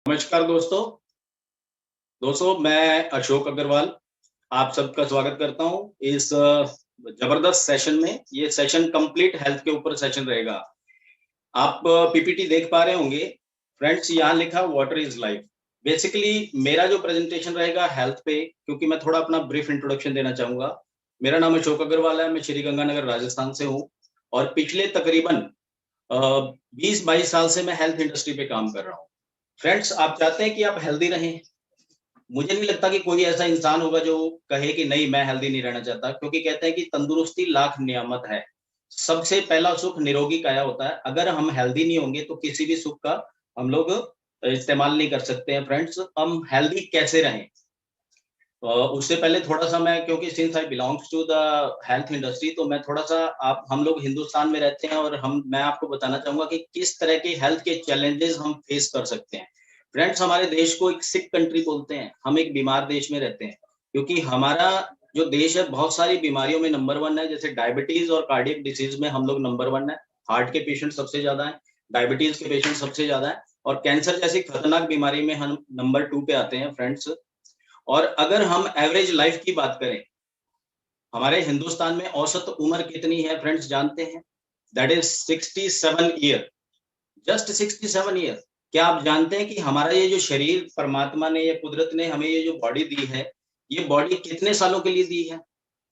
नमस्कार दोस्तों। मैं अशोक अग्रवाल आप सबका स्वागत करता हूं इस जबरदस्त सेशन में। ये सेशन कंप्लीट हेल्थ के ऊपर सेशन रहेगा। आप पीपीटी देख पा रहे होंगे फ्रेंड्स, यहाँ लिखा वाटर इज लाइफ। बेसिकली मेरा जो प्रेजेंटेशन रहेगा हेल्थ पे, क्योंकि मैं थोड़ा अपना ब्रीफ इंट्रोडक्शन देना चाहूंगा। मेरा नाम अशोक अग्रवाल है, मैं श्री गंगानगर राजस्थान से हूँ और पिछले तकरीबन 20-22 साल से मैं हेल्थ इंडस्ट्री पे काम कर रहा हूँ। फ्रेंड्स, आप चाहते हैं कि आप हेल्दी रहें। मुझे नहीं लगता कि कोई ऐसा इंसान होगा जो कहे कि नहीं मैं हेल्दी नहीं रहना चाहता, क्योंकि कहते हैं कि तंदुरुस्ती लाख नियामत है। सबसे पहला सुख निरोगी काया होता है। अगर हम हेल्दी नहीं होंगे तो किसी भी सुख का हम लोग इस्तेमाल नहीं कर सकते हैं। फ्रेंड्स, हम हेल्दी कैसे रहें? उससे पहले थोड़ा सा मैं, क्योंकि since I belongs to the health industry, तो मैं थोड़ा सा आप हम लोग हिंदुस्तान में रहते हैं और मैं आपको बताना चाहूंगा कि किस तरह के हेल्थ के चैलेंजेस हम फेस कर सकते हैं। फ्रेंड्स, हमारे देश को एक सिक कंट्री बोलते हैं। हम एक बीमार देश में रहते हैं क्योंकि हमारा जो देश है बहुत सारी बीमारियों में नंबर वन है। जैसे डायबिटीज और कार्डियक डिसीज में हम लोग नंबर वन है। हार्ट के पेशेंट सबसे ज्यादा है, डायबिटीज के पेशेंट सबसे ज्यादा है और कैंसर जैसी खतरनाक बीमारी में हम नंबर 2 पे आते हैं फ्रेंड्स। और अगर हम एवरेज लाइफ की बात करें, हमारे हिंदुस्तान में औसत उम्र कितनी है फ्रेंड्स जानते हैं? That is 67 year. Just 67 year. क्या आप जानते हैं कि हमारा ये जो शरीर परमात्मा ने या कुदरत ने हमें ये जो बॉडी दी है, ये बॉडी कितने सालों के लिए दी है?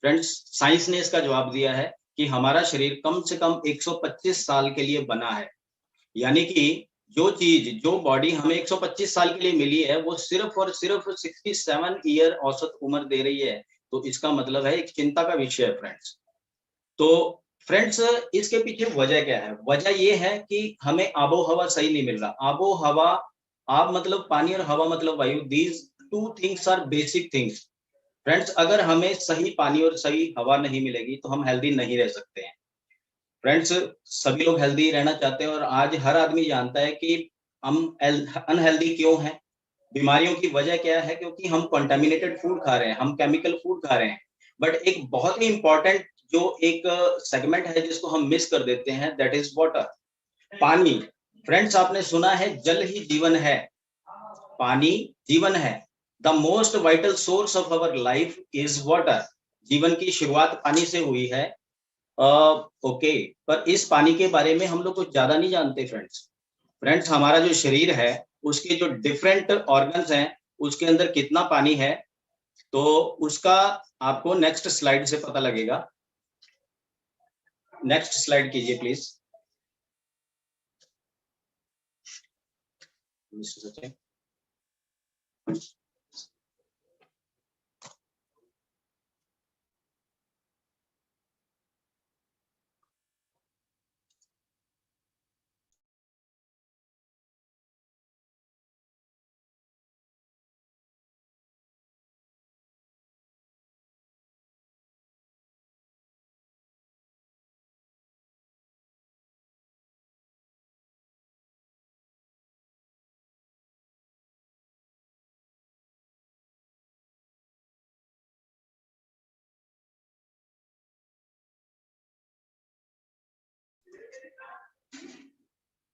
फ्रेंड्स, साइंस ने इसका जवाब दिया है कि हमारा शरीर कम से कम 125 साल के लिए बना है। यानी कि जो बॉडी हमें 125 साल के लिए मिली है, वो सिर्फ और सिर्फ 67 ईयर औसत उम्र दे रही है। तो इसका मतलब है एक चिंता का विषय है फ्रेंड्स। तो फ्रेंड्स, इसके पीछे वजह क्या है? वजह ये है कि हमें आबो हवा सही नहीं मिल रहा। आबो हवा, आप मतलब पानी और हवा मतलब वायु, these two things are basic things. Friends, अगर हमें सही पानी और सही हवा नहीं मिलेगी तो हम हेल्दी नहीं रह सकते हैं। फ्रेंड्स, सभी लोग हेल्दी रहना चाहते हैं और आज हर आदमी जानता है कि हम अनहेल्दी क्यों हैं। बीमारियों की वजह क्या है? क्योंकि हम कंटामिनेटेड फूड खा रहे हैं, हम केमिकल फूड खा रहे हैं। बट एक बहुत ही इंपॉर्टेंट जो एक सेगमेंट है जिसको हम मिस कर देते हैं, दैट इज वाटर, पानी। फ्रेंड्स, आपने सुना है जल ही जीवन है, पानी जीवन है। The most vital source of our life is water. जीवन की शुरुआत पानी से हुई है। ओके, पर इस पानी के बारे में हम लोग कुछ ज्यादा नहीं जानते फ्रेंड्स। फ्रेंड्स, हमारा जो शरीर है उसके जो डिफरेंट ऑर्गन्स हैं, उसके अंदर कितना पानी है, तो उसका आपको नेक्स्ट स्लाइड से पता लगेगा। नेक्स्ट स्लाइड कीजिए प्लीज।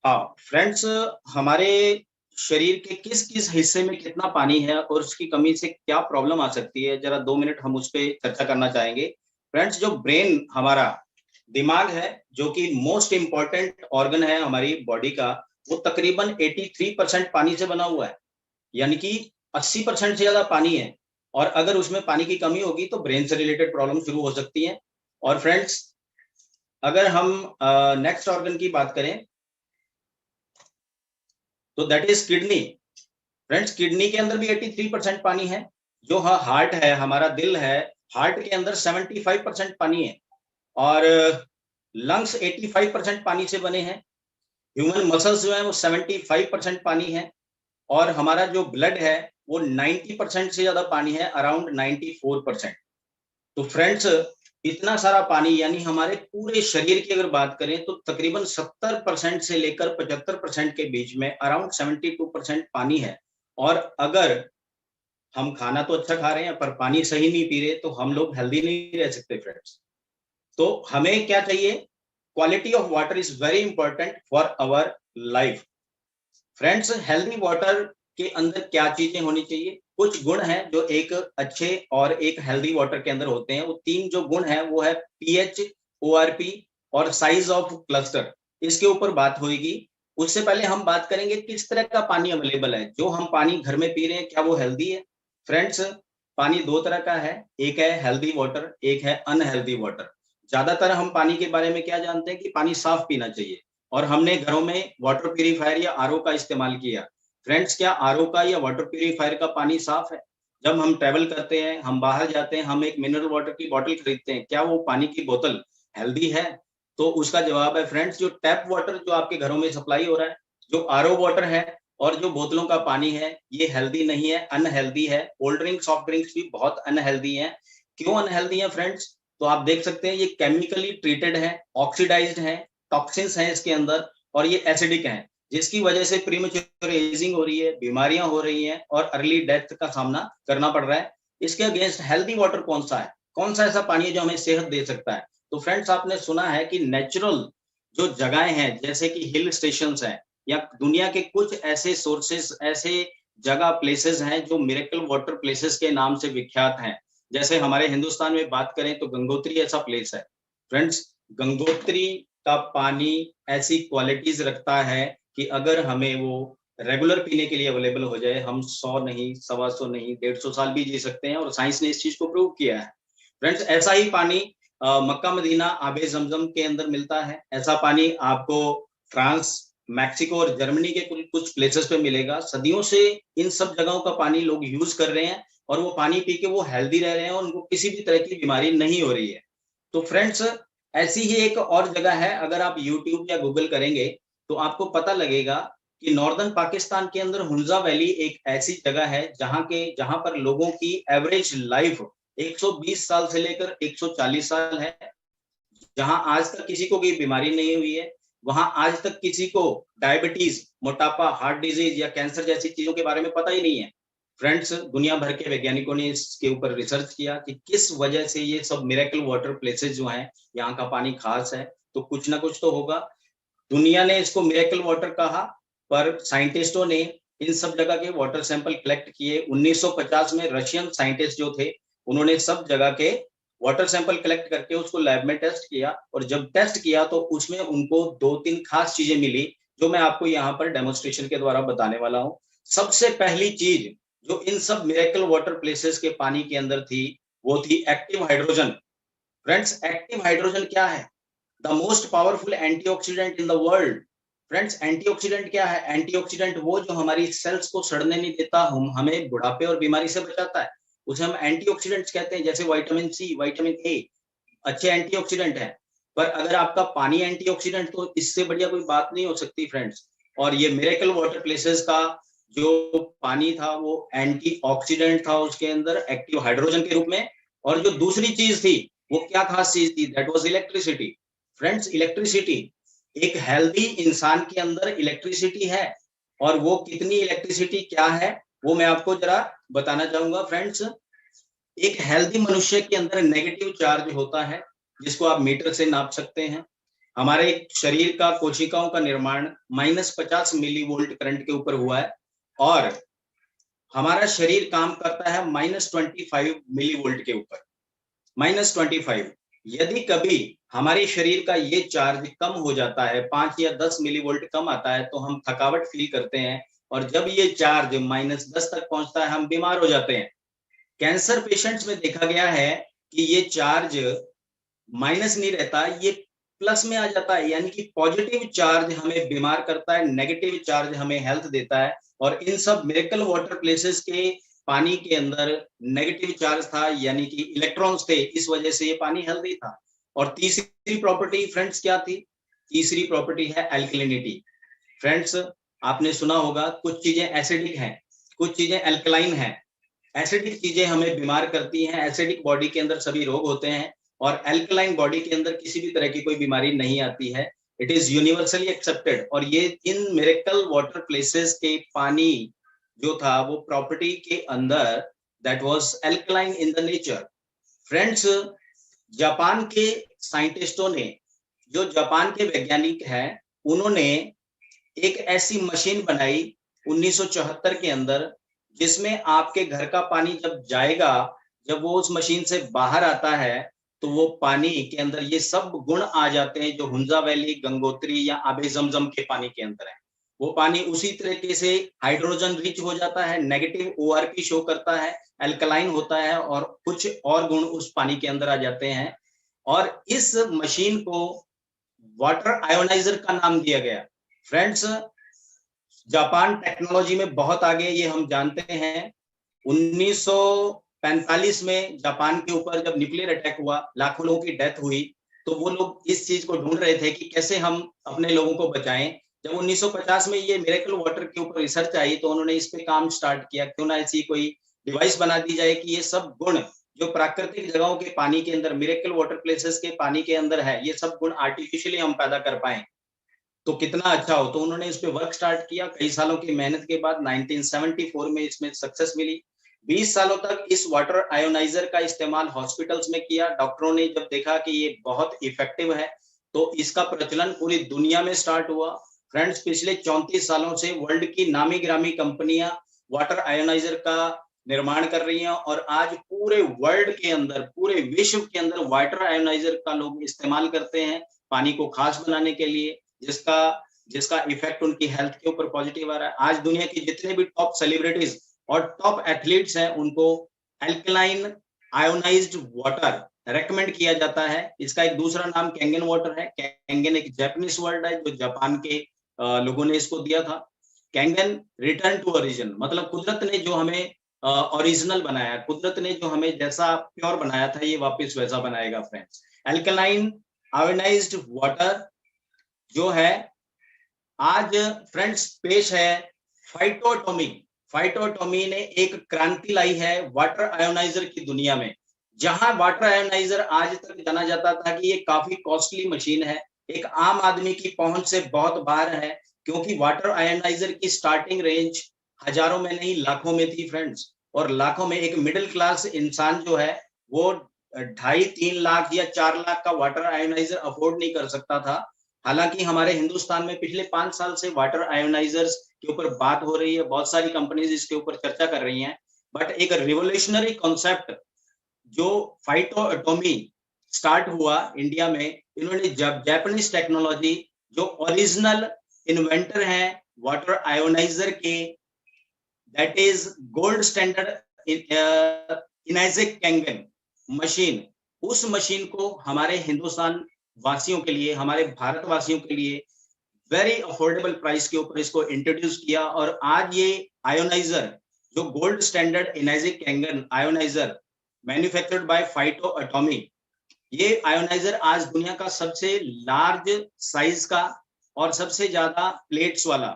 हाँ फ्रेंड्स, हमारे शरीर के किस किस हिस्से में कितना पानी है और उसकी कमी से क्या प्रॉब्लम आ सकती है, जरा 2 मिनट हम उस पर चर्चा करना चाहेंगे। फ्रेंड्स, जो ब्रेन, हमारा दिमाग है, जो कि मोस्ट इंपॉर्टेंट ऑर्गन है हमारी बॉडी का, वो तकरीबन 83% पानी से बना हुआ है। यानी कि 80% से ज्यादा पानी है। और अगर उसमें पानी की कमी होगी तो ब्रेन से रिलेटेड प्रॉब्लम शुरू हो सकती है। और फ्रेंड्स, अगर हम नेक्स्ट ऑर्गन की बात करें तो that is kidney. Friends, kidney के अंदर भी 83% पानी है। जो हार्ट है, हमारा दिल है, हार्ट के अंदर 75% पानी है। और लंग्स 85% पानी से बने हैं। ह्यूमन मसल्स जो है वो 75% पानी है। और हमारा जो ब्लड है वो 90% से ज्यादा पानी है, अराउंड 94%। तो फ्रेंड्स, इतना सारा पानी, यानी हमारे पूरे शरीर की अगर बात करें तो तकरीबन 70% से लेकर 75% के बीच में अराउंड 72% पानी है। और अगर हम खाना तो अच्छा खा रहे हैं पर पानी सही नहीं पी रहे तो हम लोग हेल्दी नहीं रह सकते फ्रेंड्स। तो हमें क्या चाहिए? Quality of water is very important for our life. Friends, healthy water के अंदर क्या चीजें होनी चाहिए। कुछ गुण हैं जो एक अच्छे और एक हेल्दी वाटर के अंदर होते हैं। वो तीन जो गुण है वो है पीएच, ओआरपी और साइज ऑफ क्लस्टर। इसके ऊपर बात होगी। उससे पहले हम बात करेंगे किस तरह का पानी अवेलेबल है। जो हम पानी घर में पी रहे हैं क्या वो हेल्दी है। फ्रेंड्स, पानी दो तरह का है, एक है हेल्दी वाटर, एक है अनहेल्दी वाटर। ज्यादातर हम पानी के बारे में क्या जानते हैं कि पानी साफ पीना चाहिए, और हमने घरों में वाटर प्यूरिफायर या आरओ का इस्तेमाल किया। फ्रेंड्स, क्या आरओ का या वाटर प्यूरिफायर का पानी साफ है? जब हम ट्रेवल करते हैं, हम बाहर जाते हैं, हम एक मिनरल वाटर की बोतल खरीदते हैं, क्या वो पानी की बोतल हेल्दी है? तो उसका जवाब है फ्रेंड्स, जो टैप वाटर जो आपके घरों में सप्लाई हो रहा है, जो आरओ वाटर है और जो बोतलों का पानी है, ये हेल्दी नहीं है, अनहेल्दी है। कोल्ड ड्रिंक, सॉफ्ट ड्रिंक्स भी बहुत अनहेल्दी है। क्यों अनहेल्दी है फ्रेंड्स? तो आप देख सकते हैं ये केमिकली ट्रीटेड है, ऑक्सीडाइज्ड है, टॉक्सिन्स हैं इसके अंदर, और ये एसिडिक हैं, जिसकी वजह से प्रीमेच्योर एजिंग हो रही है, बीमारियां हो रही हैं और अर्ली डेथ का सामना करना पड़ रहा है। इसके अगेंस्ट हेल्दी वाटर कौन सा है? कौन सा ऐसा पानी है जो हमें सेहत दे सकता है? तो फ्रेंड्स, आपने सुना है कि नेचुरल जो जगहें हैं, जैसे कि हिल स्टेशंस हैं, या दुनिया के कुछ ऐसे सोर्सेस, ऐसे जगह, प्लेसेस हैं जो मिरेकल वाटर प्लेसेस के नाम से विख्यात हैं। जैसे हमारे हिंदुस्तान में बात करें तो गंगोत्री ऐसा प्लेस है। फ्रेंड्स, गंगोत्री का पानी ऐसी क्वालिटीज रखता है कि अगर हमें वो रेगुलर पीने के लिए अवेलेबल हो जाए, हम 100 नहीं, 125 नहीं, 150 साल भी जी सकते हैं, और साइंस ने इस चीज को प्रूव किया है। फ्रेंड्स, ऐसा ही पानी मक्का मदीना आबे जमजम के अंदर मिलता है। ऐसा पानी आपको फ्रांस, मैक्सिको और जर्मनी के कुछ प्लेसेस पे मिलेगा। सदियों से इन सब जगहों का पानी लोग यूज कर रहे हैं, और वो पानी पी के वो हेल्दी रह रहे हैं, और उनको किसी भी तरह की बीमारी नहीं हो रही है। तो फ्रेंड्स, ऐसी ही एक और जगह है, अगर आप यूट्यूब या गूगल करेंगे तो आपको पता लगेगा कि नॉर्दर्न पाकिस्तान के अंदर हुंजा वैली एक ऐसी जगह है जहां पर लोगों की एवरेज लाइफ 120 साल से लेकर 140 साल है। जहां आज तक किसी को कोई बीमारी नहीं हुई है, वहां आज तक किसी को डायबिटीज, मोटापा, हार्ट डिजीज या कैंसर जैसी चीजों के बारे में पता ही नहीं है। फ्रेंड्स, दुनिया भर के वैज्ञानिकों ने इसके ऊपर रिसर्च किया कि किस वजह से ये सब मिरेकल वाटर प्लेसेस जो हैं, यहाँ का पानी खास है। तो कुछ ना कुछ तो होगा। दुनिया ने इसको मिरेकल वाटर कहा, पर साइंटिस्टों ने इन सब जगह के वाटर सैंपल कलेक्ट किए। 1950 में रशियन साइंटिस्ट जो थे, उन्होंने सब जगह के वाटर सैंपल कलेक्ट करके उसको लैब में टेस्ट किया, और जब टेस्ट किया तो उसमें उनको 2-3 खास चीजें मिली, जो मैं आपको यहाँ पर डेमोन्स्ट्रेशन के द्वारा बताने वाला हूँ। सबसे पहली चीज जो इन सब मिरेकल वाटर प्लेसेस के पानी के अंदर थी, वो थी active hydrogen. Friends, active hydrogen क्या है? The most powerful antioxidant in the world. Friends, antioxidant क्या है? एंटीऑक्सीडेंट वो जो हमारी सेल्स को सड़ने नहीं देता, हम हमें बुढ़ापे और बीमारी से बचाता है, उसे हम एंटीऑक्सीडेंट्स कहते हैं। जैसे विटामिन सी, विटामिन ए अच्छे एंटीऑक्सीडेंट है। पर अगर आपका पानी एंटीऑक्सीडेंट, तो इससे बढ़िया कोई बात नहीं हो सकती फ्रेंड्स। और ये मिरेकल वाटर प्लेसेस का जो पानी था वो एंटीऑक्सीडेंट था, उसके अंदर एक्टिव हाइड्रोजन के रूप में। और जो दूसरी चीज थी, वो क्या खास चीज थी? That was electricity. Friends, electricity, एक हेल्दी इंसान के अंदर इलेक्ट्रिसिटी है, और वो कितनी इलेक्ट्रिसिटी क्या है वो मैं आपको जरा बताना चाहूंगा। फ्रेंड्स, एक हेल्दी मनुष्य के अंदर नेगेटिव चार्ज होता है, जिसको आप मीटर से नाप सकते हैं। हमारे शरीर का, कोशिकाओं का निर्माण -50 मिली वोल्ट करंट के ऊपर हुआ है, और हमारा शरीर काम करता है -25 मिली वोल्ट के ऊपर। -25। यदि कभी हमारे शरीर का ये चार्ज कम हो जाता है, 5 या 10 मिली वोल्ट कम आता है, तो हम थकावट फील करते हैं, और जब ये चार्ज -10 तक पहुंचता है, हम बीमार हो जाते हैं। कैंसर पेशेंट्स में देखा गया है कि ये चार्ज माइनस नहीं रहता, ये प्लस में आ जाता है, यानी कि पॉजिटिव चार्ज हमें बीमार करता है, नेगेटिव चार्ज हमें हेल्थ देता है। और इन सब मिरेकल वाटर प्लेसेस के पानी के अंदर नेगेटिव चार्ज था, यानी कि इलेक्ट्रॉन्स थे, इस वजह से ये पानी हेल्दी था। और तीसरी प्रॉपर्टी फ्रेंड्स क्या थी? तीसरी प्रॉपर्टी है एल्कलिनिटी। फ्रेंड्स, आपने सुना होगा कुछ चीजें एसिडिक हैं, कुछ चीजें एल्कलाइन हैं। एसिडिक चीजें हमें बीमार करती हैं, एसिडिक बॉडी के अंदर सभी रोग होते हैं, और एल्कलाइन बॉडी के अंदर किसी भी तरह की कोई बीमारी नहीं आती है। It is universally accepted. और ये इन मिरेकल वाटर प्लेसेस के पानी जो था, वो प्रॉपर्टी के अंदर that was alkaline in the nature. Friends, Japan के साइंटिस्टों ने, जो जापान के वैज्ञानिक हैं, उन्होंने एक ऐसी मशीन बनाई 1974 के अंदर, जिसमें आपके घर का पानी जब जाएगा, जब वो उस मशीन से बाहर आता है, तो वो पानी के अंदर ये सब गुण आ जाते हैं जो हुंजा वैली, गंगोत्री या आबे ज़मज़म के पानी के अंदर है। वो पानी उसी तरीके से हाइड्रोजन रिच हो जाता है, नेगेटिव ओआरपी शो करता है, अल्कलाइन होता है और कुछ और गुण उस पानी के अंदर आ जाते हैं। और इस मशीन को वाटर आयोनाइजर का नाम दिया गया। फ्रेंड्स, जापान टेक्नोलॉजी में बहुत आगे, ये हम जानते हैं। 1945 में जापान के ऊपर जब न्यूक्लियर अटैक हुआ, लाखों लोगों की डेथ हुई, तो वो लोग इस चीज को ढूंढ रहे थे कि कैसे हम अपने लोगों को बचाएं। जब 1950 में ये मिरेकल वाटर के ऊपर रिसर्च आई, तो उन्होंने इस पे काम स्टार्ट किया, क्यों ना ऐसी कोई डिवाइस बना दी जाए कि ये सब गुण जो प्राकृतिक जगहों के पानी के अंदर, मिरेकल वाटर प्लेसेस के पानी के अंदर है, ये सब गुण आर्टिफिशियली हम पैदा कर पाए, तो कितना अच्छा हो। तो उन्होंने इस पे वर्क स्टार्ट किया। कई सालों की मेहनत के बाद 1974 में इसमें सक्सेस मिली। 20 सालों तक इस वाटर आयोनाइजर का इस्तेमाल हॉस्पिटल्स में किया। डॉक्टरों ने जब देखा कि ये बहुत इफेक्टिव है, तो इसका प्रचलन पूरी दुनिया में स्टार्ट हुआ। फ्रेंड्स, पिछले 34 सालों से वर्ल्ड की नामी गिरामी कंपनियां वाटर आयोनाइजर का निर्माण कर रही हैं, और आज पूरे वर्ल्ड के अंदर, पूरे विश्व के अंदर वाटर आयोनाइजर का लोग इस्तेमाल करते हैं पानी को खास बनाने के लिए, जिसका जिसका इफेक्ट उनकी हेल्थ के ऊपर पॉजिटिव आ रहा है। आज दुनिया की जितने भी टॉप सेलिब्रिटीज और टॉप एथलीट्स हैं, उनको अल्कलाइन आयोनाइज्ड वाटर रेकमेंड किया जाता है। इसका एक दूसरा नाम कैंगन वाटर है। कैंगन एक जापानीज वर्ड है जो जापान के लोगों ने इसको दिया था। कैंगन रिटर्न टू ओरिजिन, मतलब कुदरत ने जो हमें ओरिजिनल बनाया, कुदरत ने जो हमें जैसा प्योर बनाया था, ये वापस वैसा बनाएगा। फ्रेंड्स, अल्कलाइन आयोनाइज्ड वाटर जो है, आज फ्रेंड्स पेश है फाइटोटॉमी। फाइटोटॉमी ने एक क्रांति लाई है वाटर आयोनाइजर की दुनिया में। जहां वाटर आयोनाइजर आज तक जाना जाता था कि ये काफी कॉस्टली मशीन है, एक आम आदमी की पहुंच से बहुत बाहर है, क्योंकि वाटर आयोनाइजर की स्टार्टिंग रेंज हजारों में नहीं लाखों में थी फ्रेंड्स। और लाखों में एक मिडिल क्लास इंसान जो है, वो 2.5-3 लाख या 4 लाख का वाटर आयोनाइजर अफोर्ड नहीं कर सकता था। हालांकि हमारे हिंदुस्तान में पिछले 5 साल से वाटर आयोनाइजर्स के ऊपर बात हो रही है, बहुत सारी कंपनीज इसके ऊपर चर्चा कर रही हैं, बट एक रिवोल्यूशनरी कॉन्सेप्ट जो फाइटोटॉमी स्टार्ट हुआ इंडिया में, इन्होंने जब जापानीज टेक्नोलॉजी, जो ओरिजिनल इन्वेंटर हैं वाटर आयोनाइजर के, that is gold standard Enagic Kangen machine, उस मशीन को हमारे हिंदुस्तान वासियों के लिए, हमारे भारतवासियों के लिए वेरी अफोर्डेबल प्राइस के ऊपर इसको इंट्रोड्यूस किया। और आज ये आयोनाइजर, जो gold standard Enagic Kangen ionizer manufactured by Phytotomy, ये आयोनाइजर आज दुनिया का सबसे लार्ज साइज का और सबसे ज्यादा प्लेट्स वाला,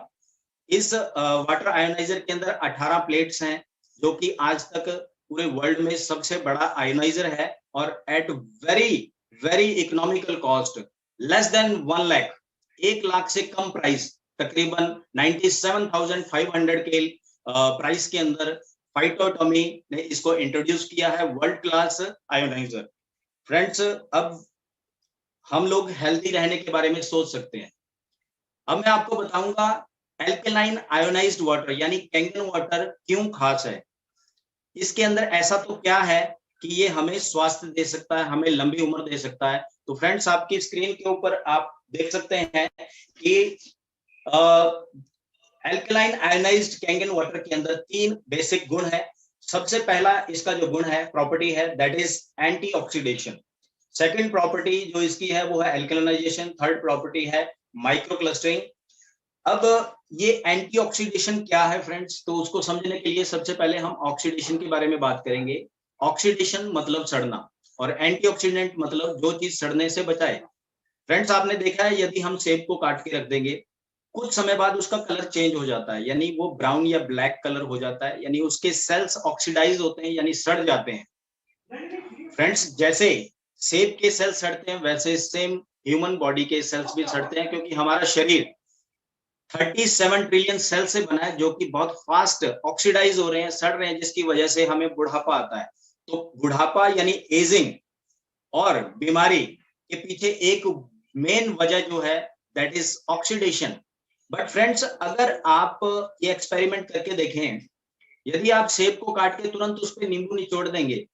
इस वाटर आयोनाइजर के अंदर 18 प्लेट्स हैं, जो कि आज तक पूरे वर्ल्ड में सबसे बड़ा आयोनाइजर है। और at very very economical cost, less than 1 lakh, 1 lakh से कम प्राइस, तकरीबन 97,500 के प्राइस के अंदर फाइटोटॉमी ने इसको इंट्रोड्यूस किया है, वर्ल्ड क्लास आयोनाइजर। फ्रेंड्स, अब हम लोग हेल्थी रहने के बारे में सोच सकते हैं। अब मैं आपको बताऊंगा एल्कलाइन आयोनाइज्ड वाटर यानी कैंगन वाटर क्यों खास है। इसके अंदर ऐसा तो क्या है कि ये हमें स्वास्थ्य दे सकता है, हमें लंबी उम्र दे सकता है। तो फ्रेंड्स, आपकी स्क्रीन के ऊपर आप देख सकते हैं कि एल्कलाइन आयोनाइज्ड कैंगन वाटर के अंदर 3 बेसिक गुण है। सबसे पहला इसका जो गुण है, प्रॉपर्टी है, that is antioxidation. Second property जो इसकी है वो है एल्कलाइजेशन। थर्ड प्रॉपर्टी है माइक्रो क्लस्टरिंग। अब ये एंटीऑक्सीडेशन क्या है फ्रेंड्स, तो उसको समझने के लिए सबसे पहले हम ऑक्सीडेशन के बारे में बात करेंगे। ऑक्सीडेशन मतलब सड़ना, और एंटीऑक्सीडेंट मतलब जो चीज सड़ने से बचाए। फ्रेंड्स, आपने देखा है यदि हम सेब को काट के रख देंगे, कुछ समय बाद उसका कलर चेंज हो जाता है, यानी वो ब्राउन या ब्लैक कलर हो जाता है, यानी उसके सेल्स ऑक्सीडाइज होते हैं, यानी सड़ जाते हैं। फ्रेंड्स, जैसे सेब के सेल्स सड़ते हैं, वैसे सेम ह्यूमन बॉडी के सेल्स भी सड़ते हैं, क्योंकि हमारा शरीर 37 ट्रिलियन सेल से बना है, जो कि बहुत फास्ट ऑक्सीडाइज हो रहे हैं, सड़ रहे हैं, जिसकी वजह से हमें बुढ़ापा आता है। तो बुढ़ापा यानी एजिंग और बीमारी के पीछे एक मेन वजह जो है, that is oxidation. But friends, अगर आप ये एक्सपेरिमेंट करके देखें, यदि आप सेब को काट के तुरंत उस पर नींबू निचोड़ देंगे,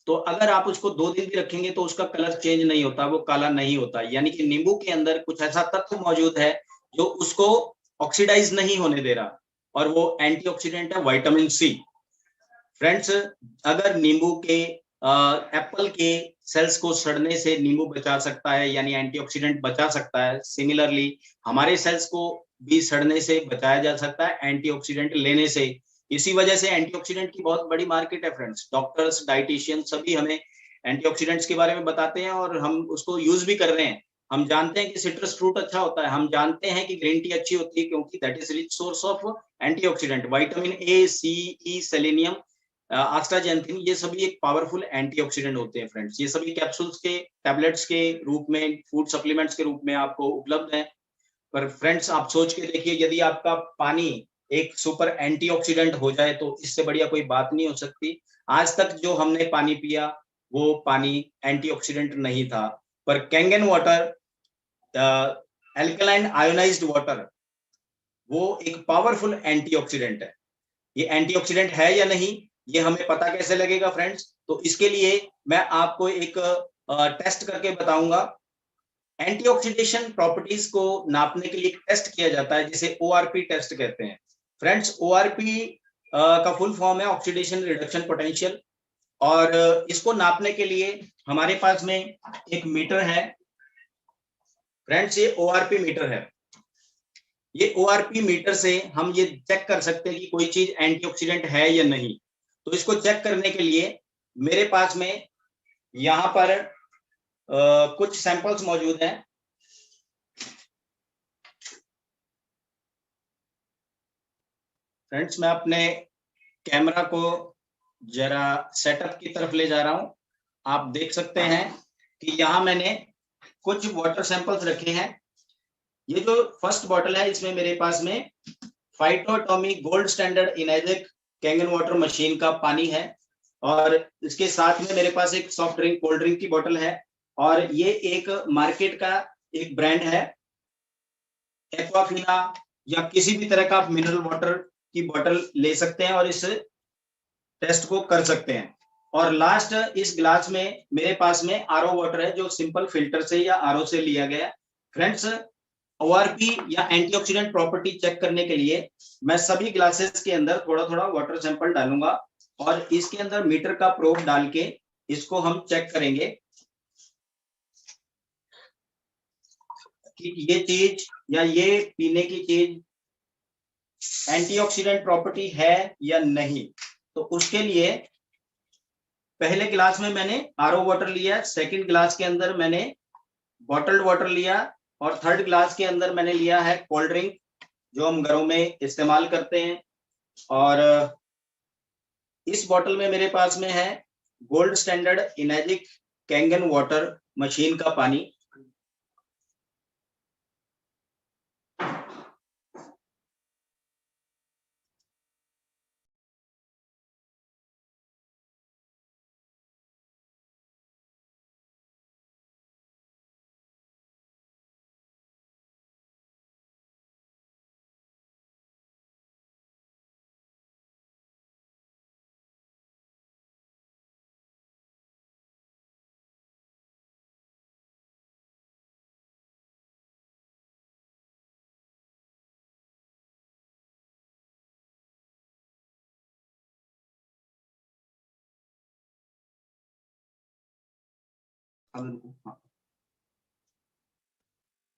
तो अगर आप उसको 2 दिन भी रखेंगे तो उसका कलर चेंज नहीं होता, वो काला नहीं होता। यानी कि नींबू के अंदर कुछ ऐसा तत्व मौजूद है जो उसको ऑक्सीडाइज नहीं होने दे रहा, और वो एंटीऑक्सीडेंट है विटामिन सी। फ्रेंड्स, अगर नींबू के एप्पल के सेल्स को सड़ने से नींबू बचा सकता है, यानी एंटीऑक्सीडेंट बचा सकता है, सिमिलरली हमारे सेल्स को भी सड़ने से बचाया जा सकता है एंटीऑक्सीडेंट लेने से। इसी वजह से एंटीऑक्सीडेंट की बहुत बड़ी मार्केट है फ्रेंड्स। डॉक्टर्स, डाइटिशियन सभी हमें एंटीऑक्सीडेंट्स के बारे में बताते हैं और हम उसको यूज भी कर रहे हैं। हम जानते हैं कि सिट्रस फ्रूट अच्छा होता है, हम जानते हैं कि ग्रीन टी अच्छी होती है क्योंकि that is rich source of antioxidant, vitamin A, C, E, selenium, astaxanthin, ये सभी एक पावरफुल एंटीऑक्सीडेंट होते हैं फ्रेंड्स। ये सभी कैप्सूल्स के, टैबलेट्स के रूप में, फूड सप्लीमेंट्स के रूप में आपको उपलब्ध है। पर फ्रेंड्स, आप सोच के देखिए, यदि आपका पानी एक सुपर एंटीऑक्सीडेंट हो जाए तो इससे बढ़िया कोई बात नहीं हो सकती। आज तक जो हमने पानी पिया वो पानी एंटीऑक्सीडेंट नहीं था, पर Kangen water, alkaline ionised water, वो एक पावरफुल एंटीऑक्सीडेंट है। ये एंटीऑक्सीडेंट है या नहीं, ये हमें पता कैसे लगेगा फ्रेंड्स? तो इसके लिए मैं आपको एक टेस्ट करके बताऊंगा। एंटीऑक्सीडेशन प्रॉपर्टीज को नापने के लिए एक टेस्ट किया जाता है जिसे ओआरपी टेस्ट कहते हैं। फ्रेंड्स, ओआरपी का फुल फॉर्म है ऑक्सीडेशन रिडक्शन पोटेंशियल, और इसको नापने के लिए हमारे पास में एक मीटर है। फ्रेंड्स, ये ओआरपी मीटर है। ये ओआरपी मीटर से हम ये चेक कर सकते हैं कि कोई चीज एंटीऑक्सीडेंट है या नहीं। तो इसको चेक करने के लिए मेरे पास में यहाँ पर कुछ सैंपल्स मौजूद हैं। फ्रेंड्स, मैं अपने कैमरा को जरा सेटअप की तरफ ले जा रहा हूं। आप देख सकते हैं कि यहाँ मैंने कुछ वाटर सैंपल्स रखे हैं। ये जो फर्स्ट बॉटल है, इसमें मेरे पास में Phytotomy gold standard Enagic Kangen water machine का पानी है, और इसके साथ में मेरे पास एक सॉफ्ट ड्रिंक, कोल्ड ड्रिंक की बोतल है, और ये एक मार्केट का एक ब्रांड है एक्वाफिना, या किसी भी तरह का आप मिनरल वाटर की बोतल ले सकते हैं और इस टेस्ट को कर सकते हैं। और लास्ट, इस गिलास में मेरे पास में आरओ वाटर है जो सिंपल फिल्टर से या आरओ से लिया गया। फ्रेंड्स, ओआरपी या एंटीऑक्सीडेंट प्रॉपर्टी चेक करने के लिए मैं सभी ग्लासेस के अंदर थोड़ा थोड़ा वाटर सैंपल डालूंगा, और इसके अंदर मीटर का प्रोब डाल के इसको हम चेक करेंगे कि ये चीज या ये पीने की चीज एंटीऑक्सीडेंट प्रॉपर्टी है या नहीं। तो उसके लिए पहले गिलास में मैंने आरओ वाटर लिया, सेकंड गिलास के अंदर मैंने बॉटल्ड वाटर लिया, और थर्ड ग्लास के अंदर मैंने लिया है कोल्ड ड्रिंक जो हम घरों में इस्तेमाल करते हैं। और इस बॉटल में मेरे पास में है gold standard Enagic Kangen water machine का पानी।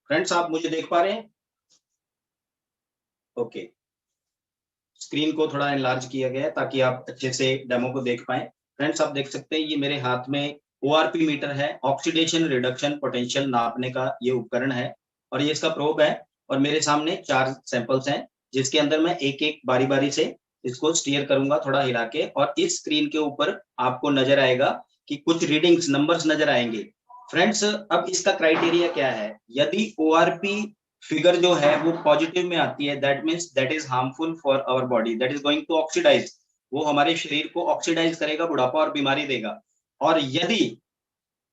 फ्रेंड्स, आप मुझे देख पा रहे हैं? ओके, स्क्रीन को थोड़ा एनलार्ज किया गया है ताकि आप अच्छे से डेमो को देख पाए। फ्रेंड्स, आप देख सकते हैं ये मेरे हाथ में ओआरपी मीटर है, ऑक्सीडेशन रिडक्शन पोटेंशियल नापने का ये उपकरण है, और ये इसका प्रोब है। और मेरे सामने 4 सैंपल्स हैं जिसके अंदर मैं एक एक बारी बारी से इसको स्टीयर करूंगा थोड़ा हिला के, और इस स्क्रीन के ऊपर आपको नजर आएगा कि कुछ रीडिंग्स, नंबर्स नजर आएंगे। फ्रेंड्स, अब इसका क्राइटेरिया क्या है? यदि ओआरपी फिगर जो है वो पॉजिटिव में आती है, that means that is harmful for our body, that is going to oxidize, वो हमारे शरीर को ऑक्सीडाइज करेगा, बुढ़ापा और बीमारी देगा। और यदि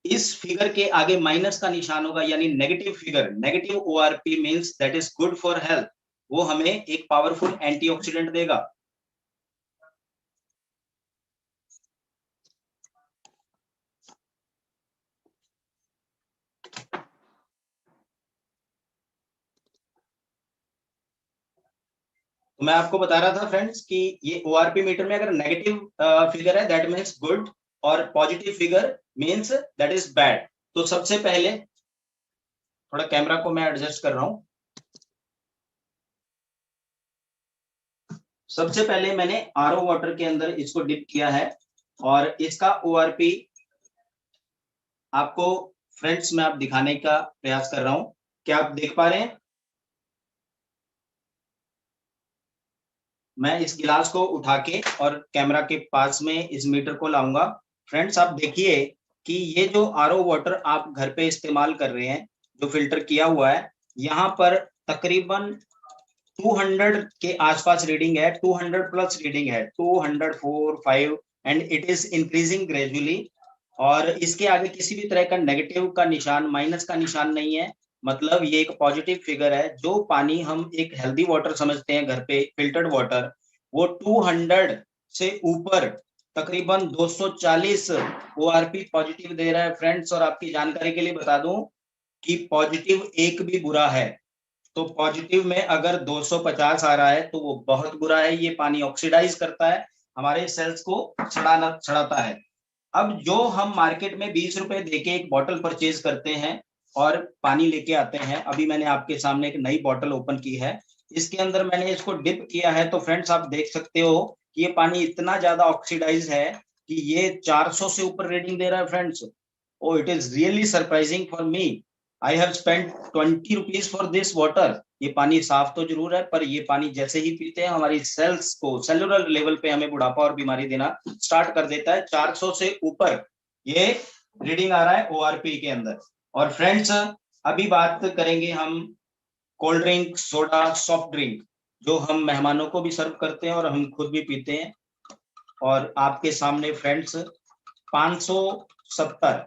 इस फिगर के आगे माइनस का निशान होगा, यानी negative figure, negative ORP means that is good for health, वो हमें एक पावरफुल एंटीऑक्सीडेंट देगा। तो मैं आपको बता रहा था फ्रेंड्स कि ये ओआरपी मीटर में अगर नेगेटिव फिगर है दैट मीन्स गुड, और positive figure means that is bad. तो सबसे पहले थोड़ा कैमरा को मैं एडजस्ट कर रहा हूं। सबसे पहले मैंने आरओ वाटर के अंदर इसको डिप किया है और इसका ओआरपी आपको फ्रेंड्स में आप दिखाने का प्रयास कर रहा हूं। क्या आप देख पा रहे हैं? मैं इस गिलास को उठा के और कैमरा के पास में इस मीटर को लाऊंगा। फ्रेंड्स आप देखिए कि ये जो आरओ वाटर आप घर पे इस्तेमाल कर रहे हैं, जो फिल्टर किया हुआ है, यहाँ पर तकरीबन 200 के आसपास रीडिंग है, 200 प्लस रीडिंग है, 204 5, and it is increasing gradually. और इसके आगे किसी भी तरह का नेगेटिव का निशान, माइनस का निशान नहीं है। मतलब ये एक पॉजिटिव फिगर है। जो पानी हम एक हेल्दी वाटर समझते हैं घर पे, फिल्टर्ड वाटर, वो 200 से ऊपर तकरीबन 240 ओआरपी पॉजिटिव दे रहा है फ्रेंड्स। और आपकी जानकारी के लिए बता दूं कि पॉजिटिव एक भी बुरा है। तो पॉजिटिव में अगर 250 आ रहा है तो वो बहुत बुरा है। ये पानी ऑक्सीडाइज करता है, हमारे सेल्स को सड़ाता है। अब जो हम मार्केट में 20 रुपए देके एक बॉटल परचेज करते हैं और पानी लेके आते हैं, अभी मैंने आपके सामने एक नई बॉटल ओपन की है, इसके अंदर मैंने इसको डिप किया है। तो फ्रेंड्स आप देख सकते हो कि ये पानी इतना ज्यादा ऑक्सीडाइज है कि ये 400 से ऊपर रीडिंग दे रहा है friends. Oh it is really surprising for me. I have spent 20 rupees for this water. ये पानी साफ तो जरूर है, पर ये पानी जैसे ही पीते हैं हमारी सेल्स को सेलुलर लेवल पे हमें बुढ़ापा और बीमारी देना स्टार्ट कर देता है। 400 से ऊपर ये रीडिंग आ रहा है ओआरपी के अंदर। और फ्रेंड्स अभी बात करेंगे हम cold drink, soda, soft drink, जो हम मेहमानों को भी सर्व करते हैं और हम खुद भी पीते हैं। और आपके सामने फ्रेंड्स 570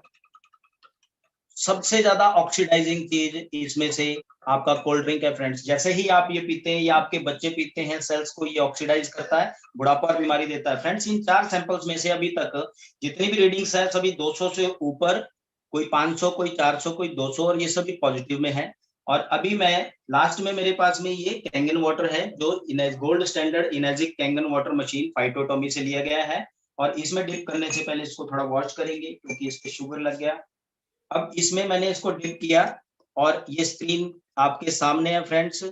सबसे ज्यादा ऑक्सीडाइजिंग चीज इसमें से आपका कोल्ड ड्रिंक है फ्रेंड्स। जैसे ही आप ये पीते हैं या आपके बच्चे पीते हैं, सेल्स को ये ऑक्सीडाइज करता है, बुढ़ापा और बीमारी देता है फ्रेंड्स। इन 4 सैंपल्स में से अभी तक जितनी भी रीडिंग्स है सभी 200 से ऊपर, कोई 500, कोई 400, कोई 200, और ये सभी पॉजिटिव में है। और अभी मैं लास्ट में मेरे पास में ये कैंगन वाटर है, जो gold standard Enagic Kangen water machine Phytotomy से लिया गया है। और इसमें डिप करने से पहले इसको थोड़ा वॉश करेंगे क्योंकि इस पे शुगर लग गया। अब इसमें मैंने इसको डिप किया और ये स्क्रीन आपके सामने है फ्रेंड्स।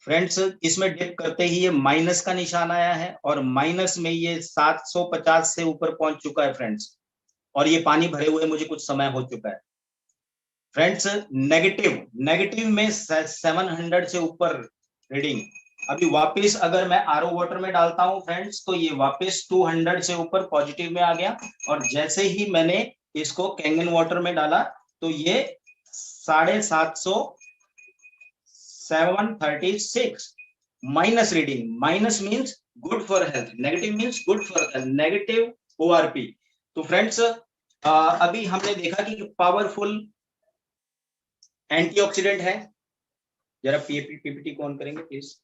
फ्रेंड्स इसमें डिप करते ही ये माइनस का निशान आया है और माइनस में ये 750 से ऊपर पहुंच चुका है फ्रेंड्स। और ये पानी भरे हुए मुझे कुछ समय हो चुका है फ्रेंड्स। नेगेटिव नेगेटिव में 700 से ऊपर रीडिंग। अभी वापस अगर मैं आरओ वाटर में डालता हूं फ्रेंड्स, तो ये वापस 200 से ऊपर पॉजिटिव में आ गया। और जैसे ही मैंने इसको कैंगन वाटर में डाला तो ये 750, 736 minus reading. Minus means good for health, negative means good for health, negative ORP. तो फ्रेंड्स अभी हमने देखा कि पावरफुल एंटीऑक्सीडेंट है। जरा पीपीटी को ऑन करेंगे प्लीज।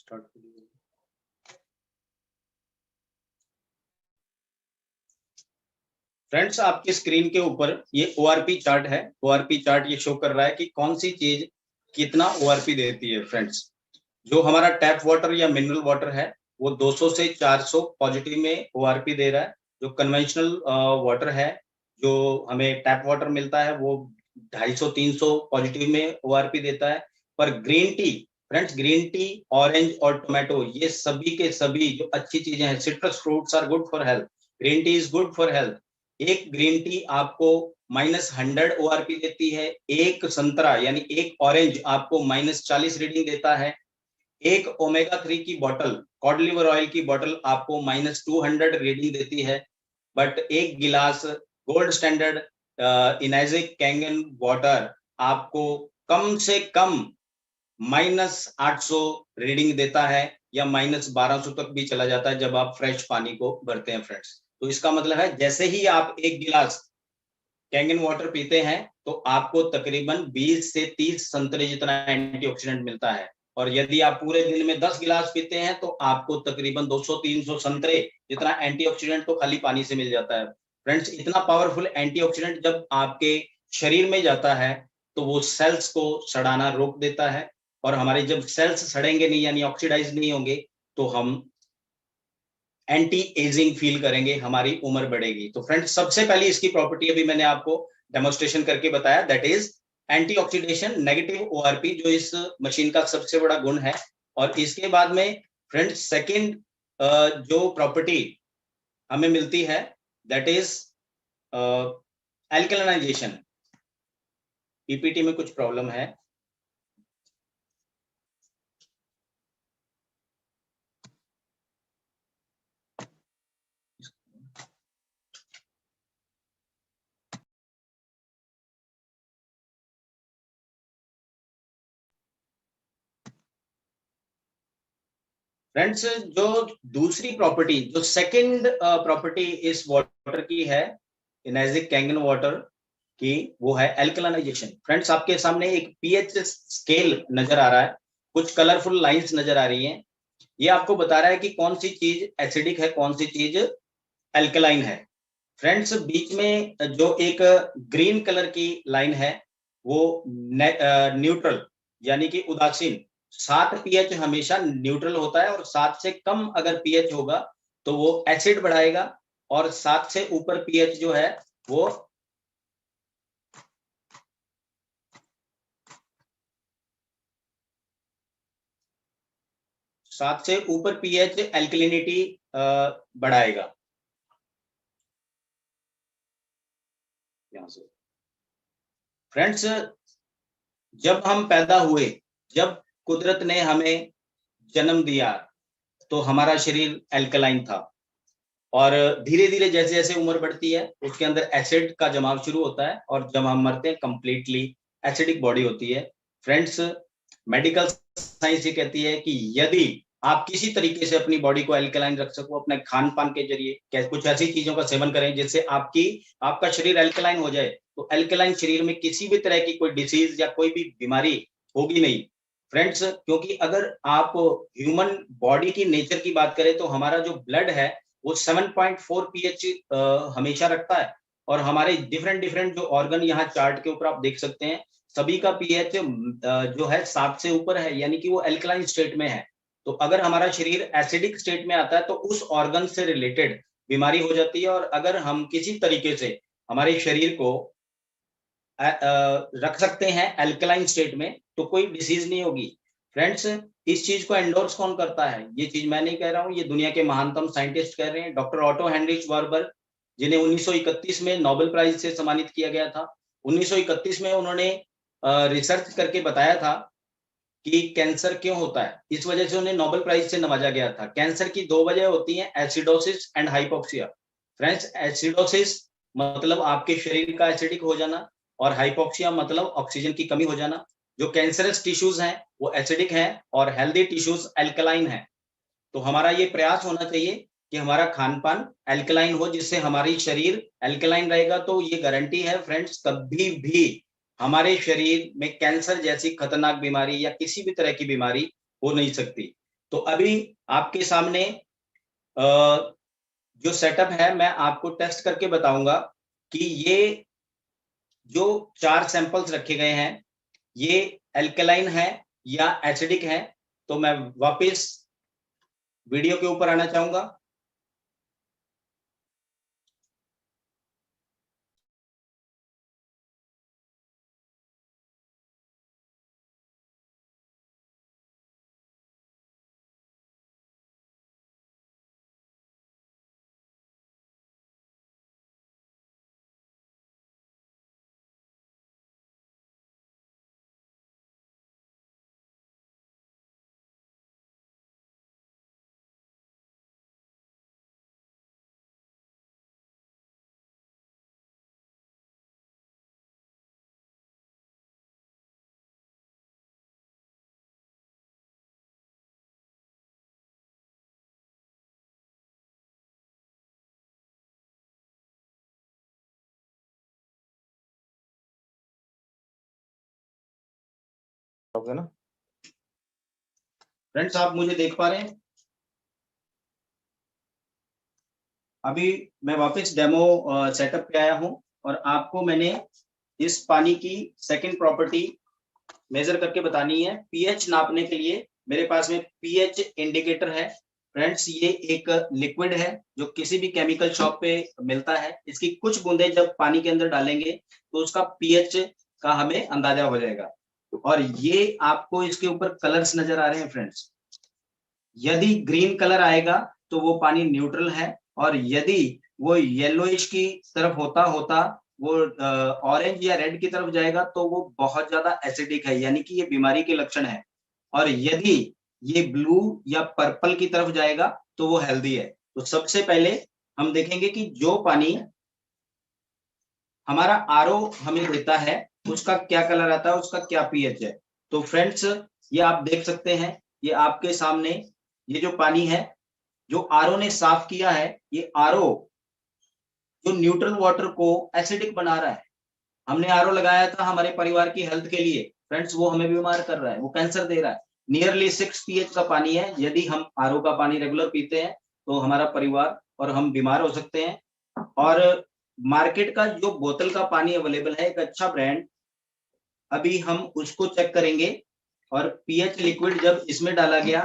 स्टार्ट। फ्रेंड्स, आपकी स्क्रीन के ऊपर ये ओआरपी चार्ट है। ओआरपी चार्ट ये शो कर रहा है कि कौन सी चीज कितना ओआरपी देती है। फ्रेंड्स, जो हमारा टैप वाटर या मिनरल वाटर है वो 200 से 400 पॉजिटिव में ओआरपी दे रहा है। जो कन्वेंशनल वाटर है, जो हमें टैप वाटर मिलता है, वो 250-300 पॉजिटिव में ओआरपी देता है। पर green tea, friends, green tea, orange और टोमेटो, ये सभी के सभी जो अच्छी चीजें हैं, citrus fruits are good for health, green tea is good for health. एक ग्रीन टी आपको -100 ओआरपी देती है। एक संतरा यानी एक ऑरेंज आपको -40 रीडिंग देता है। एक ओमेगा 3 की बोतल, कॉड लिवर ऑयल की बोतल, आपको -200 रीडिंग देती है। बट एक गिलास गोल्ड स्टैंडर्ड इनाजिक कैंगन वाटर आपको कम से कम -800 रीडिंग देता है, या -1200 तक भी चला जाता है जब आप फ्रेश पानी को भरते हैं। फ्रेंड्स, तो इसका मतलब है जैसे ही आप एक गिलास कैंगन वाटर पीते हैं तो आपको तकरीबन 20 से 30 संतरे जितना एंटीऑक्सीडेंट मिलता है। और यदि आप पूरे दिन में 10 गिलास पीते हैं तो आपको तकरीबन 200-300 संतरे जितना एंटीऑक्सीडेंट तो खाली पानी से मिल जाता है। फ्रेंड्स, इतना पावरफुल एंटीऑक्सीडेंट जब आपके शरीर में जाता है तो वो सेल्स को सड़ाना रोक देता है। और हमारे जब सेल्स सड़ेंगे नहीं यानी ऑक्सीडाइज नहीं होंगे तो हम एंटी एजिंग फील करेंगे, हमारी उम्र बढ़ेगी। तो फ्रेंड्स, सबसे पहली इसकी प्रॉपर्टी अभी मैंने आपको डेमोन्स्ट्रेशन करके बताया, that is anti oxidation negative ORP, जो इस मशीन का सबसे बड़ा गुण है। और इसके बाद में फ्रेंड्स सेकंड जो प्रॉपर्टी हमें मिलती है दैट इज एल्कलाइजेशन। पीपीटी में कुछ प्रॉब्लम है। फ्रेंड्स, जो दूसरी प्रॉपर्टी, जो सेकंड प्रॉपर्टी इस वाटर की है, इनाजिक कैंगन वाटर की, वो है एल्कलाइजेशन। फ्रेंड्स, आपके सामने एक पीएच स्केल नजर आ रहा है, कुछ कलरफुल लाइंस नजर आ रही हैं। ये आपको बता रहा है कि कौन सी चीज एसिडिक है, कौन सी चीज एल्कलाइन है। फ्रेंड्स, बीच में जो एक ग्रीन कलर की लाइन है वो न्यूट्रल यानी कि उदासीन। 7 पीएच हमेशा न्यूट्रल होता है, और 7 से कम अगर पीएच होगा तो वो एसिड बढ़ाएगा, और 7 से ऊपर पीएच जो है वो 7 से ऊपर पीएच एल्कलिनिटी बढ़ाएगा। यहां से फ्रेंड्स, जब हम पैदा हुए, जब कुदरत ने हमें जन्म दिया, तो हमारा शरीर एल्कलाइन था। और धीरे धीरे जैसे जैसे उम्र बढ़ती है उसके अंदर एसिड का जमाव शुरू होता है, और जब हम मरते हैं कंप्लीटली एसिडिक बॉडी होती है। फ्रेंड्स, मेडिकल साइंस ये कहती है कि यदि आप किसी तरीके से अपनी बॉडी को एल्कलाइन रख सको अपने खान पान के जरिए, कुछ ऐसी चीजों का सेवन करें जिससे आपका शरीर एल्कलाइन हो जाए, तो एल्कलाइन शरीर में किसी भी तरह की कोई डिसीज या कोई भी बीमारी होगी नहीं। फ्रेंड्स, क्योंकि अगर आप ह्यूमन बॉडी की नेचर की बात करें तो हमारा जो ब्लड है वो 7.4 पीएच हमेशा रखता है। और हमारे डिफरेंट डिफरेंट जो ऑर्गन यहाँ चार्ट के ऊपर आप देख सकते हैं, सभी का पीएच जो है 7 से ऊपर है, यानी कि वो एल्कलाइन स्टेट में है। तो अगर हमारा शरीर एसिडिक स्टेट में आता है तो उस ऑर्गन से रिलेटेड बीमारी हो जाती है। और अगर हम किसी तरीके से हमारे शरीर को रख सकते हैं एल्कलाइन स्टेट में तो कोई डिसीज नहीं होगी। फ्रेंड्स, इस चीज को एंडोर्स कौन करता है? ये चीज मैं नहीं कह रहा हूँ, ये दुनिया के महानतम साइंटिस्ट कह रहे हैं, डॉक्टर ऑटो हेनरिच वार्बर, जिन्हें 1931 में नोबेल प्राइज से सम्मानित किया गया था। 1931 में उन्होंने रिसर्च करके बताया था कि कैंसर क्यों होता है, इस वजह से उन्हें नोबेल प्राइज से नवाजा गया था। कैंसर की 2 वजह होती हैं, acidosis and hypoxia. Friends, acidosis मतलब आपके शरीर का एसिडिक हो जाना, और हाइपोक्सिया मतलब ऑक्सीजन की कमी हो जाना। जो कैंसरस टिश्यूज हैं वो एसिडिक हैं, और हेल्दी टिश्यूज एल्कलाइन हैं। तो हमारा ये प्रयास होना चाहिए कि हमारा खान पान एल्कलाइन हो, जिससे हमारी शरीर एल्कलाइन रहेगा। तो ये गारंटी है फ्रेंड्स, कभी भी हमारे शरीर में कैंसर जैसी खतरनाक बीमारी या किसी भी तरह की बीमारी हो नहीं सकती। तो अभी आपके सामने जो सेटअप है मैं आपको टेस्ट करके बताऊंगा कि ये जो 4 सैंपल्स रखे गए हैं ये एल्कलाइन है या एसिडिक है। तो मैं वापस वीडियो के ऊपर आना चाहूंगा। ओके ना फ्रेंड्स, आप मुझे देख पा रहे हैं? अभी मैं वापस डेमो सेटअप पे आया हूं और आपको मैंने इस पानी की सेकंड प्रॉपर्टी मेजर करके बतानी है। पीएच नापने के लिए मेरे पास में पीएच इंडिकेटर है। फ्रेंड्स, ये एक लिक्विड है जो किसी भी केमिकल शॉप पे मिलता है। इसकी कुछ बूंदे जब पानी के अंदर डालेंगे तो उसका पीएच का हमें अंदाजा हो जाएगा। और ये आपको इसके ऊपर कलर्स नजर आ रहे हैं फ्रेंड्स। यदि ग्रीन कलर आएगा तो वो पानी न्यूट्रल है, और यदि वो येलोइश की तरफ होता होता वो ऑरेंज या रेड की तरफ जाएगा तो वो बहुत ज्यादा एसिडिक है, यानी कि ये बीमारी के लक्षण है। और यदि ये ब्लू या पर्पल की तरफ जाएगा तो वो हेल्दी है। तो सबसे पहले हम देखेंगे कि जो पानी हमारा आरओ हमें देता है उसका क्या कलर आता है, उसका क्या पीएच है। तो फ्रेंड्स, ये आप देख सकते हैं, ये आपके सामने ये जो पानी है जो आरओ ने साफ किया है, ये आरओ जो न्यूट्रल वाटर को एसिडिक बना रहा है। हमने आरओ लगाया था हमारे परिवार की हेल्थ के लिए फ्रेंड्स, वो हमें बीमार कर रहा है, वो कैंसर दे रहा है। नियरली 6 पीएच का पानी है। यदि हम आरओ का पानी रेगुलर पीते हैं तो हमारा परिवार और हम बीमार हो सकते हैं। और मार्केट का जो बोतल का पानी अवेलेबल है, एक अच्छा ब्रांड, अभी हम उसको चेक करेंगे। और पीएच लिक्विड जब इसमें डाला गया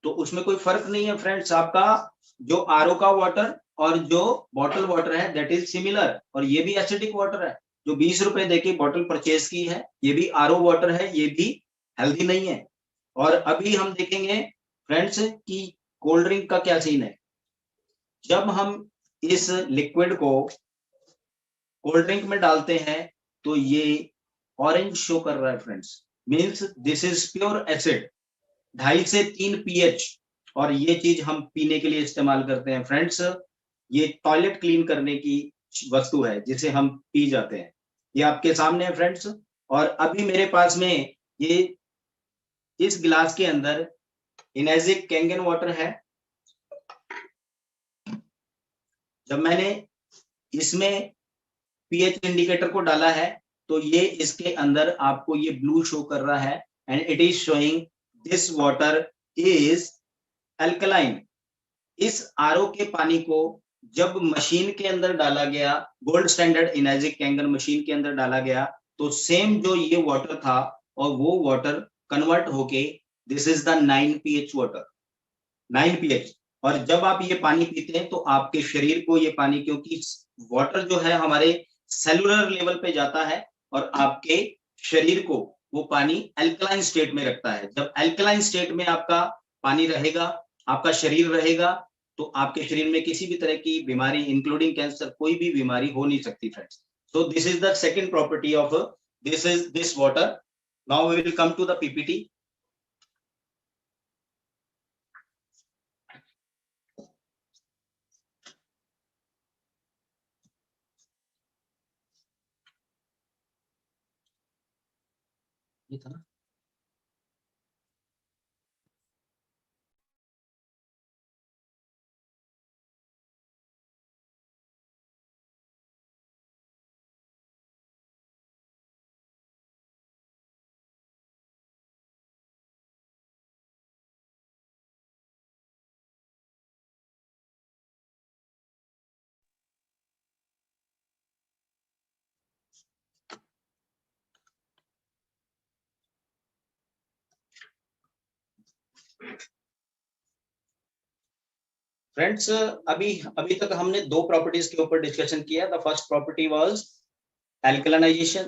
तो उसमें कोई फर्क नहीं है फ्रेंड्स। आपका जो आरओ का वाटर और जो बॉटल वाटर है दैट इज सिमिलर, और ये भी एसिडिक वाटर है। जो 20 रुपए देके बॉटल परचेज की है ये भी आरओ वाटर है, ये भी हेल्दी नहीं है। और अभी हम देखेंगे फ्रेंड्स कि कोल्ड ड्रिंक का क्या सीन है। जब हम इस लिक्विड को कोल्ड ड्रिंक में डालते हैं तो ये ऑरेंज शो कर रहा है friends, means this is pure acid. 2.5 से 3 पीएच, और ये चीज हम पीने के लिए इस्तेमाल करते हैं फ्रेंड्स। ये टॉयलेट क्लीन करने की वस्तु है जिसे हम पी जाते हैं। ये आपके सामने है फ्रेंड्स। और अभी मेरे पास में ये इस गिलास के अंदर इनेजिक कैंगन वाटर है। जब मैंने इसमें पीएच इंडिकेटर को डाला है तो ये इसके अंदर आपको ये ब्लू शो कर रहा है, and it is showing this water is alkaline. इस आरओ के पानी को जब मशीन के अंदर डाला गया, gold standard Enagic Kangen machine के अंदर डाला गया, तो सेम जो ये वाटर था और वो वाटर कन्वर्ट होके this is the 9 pH water, 9 pH. और जब आप ये पानी पीते हैं तो आपके शरीर को ये पानी, क्योंकि वाटर जो है हमारे सेलुलर लेवल पे जाता है और आपके शरीर को वो पानी अल्कलाइन स्टेट में रखता है। जब अल्कलाइन स्टेट में आपका पानी रहेगा, आपका शरीर रहेगा, तो आपके शरीर में किसी भी तरह की बीमारी इंक्लूडिंग कैंसर, कोई भी बीमारी हो नहीं सकती friends. So this is the second property of this water. Now we will come to the PPT. ये था ना। फ्रेंड्स अभी अभी तक हमने दो प्रॉपर्टीज के ऊपर डिस्कशन किया। The first property was alkalisation,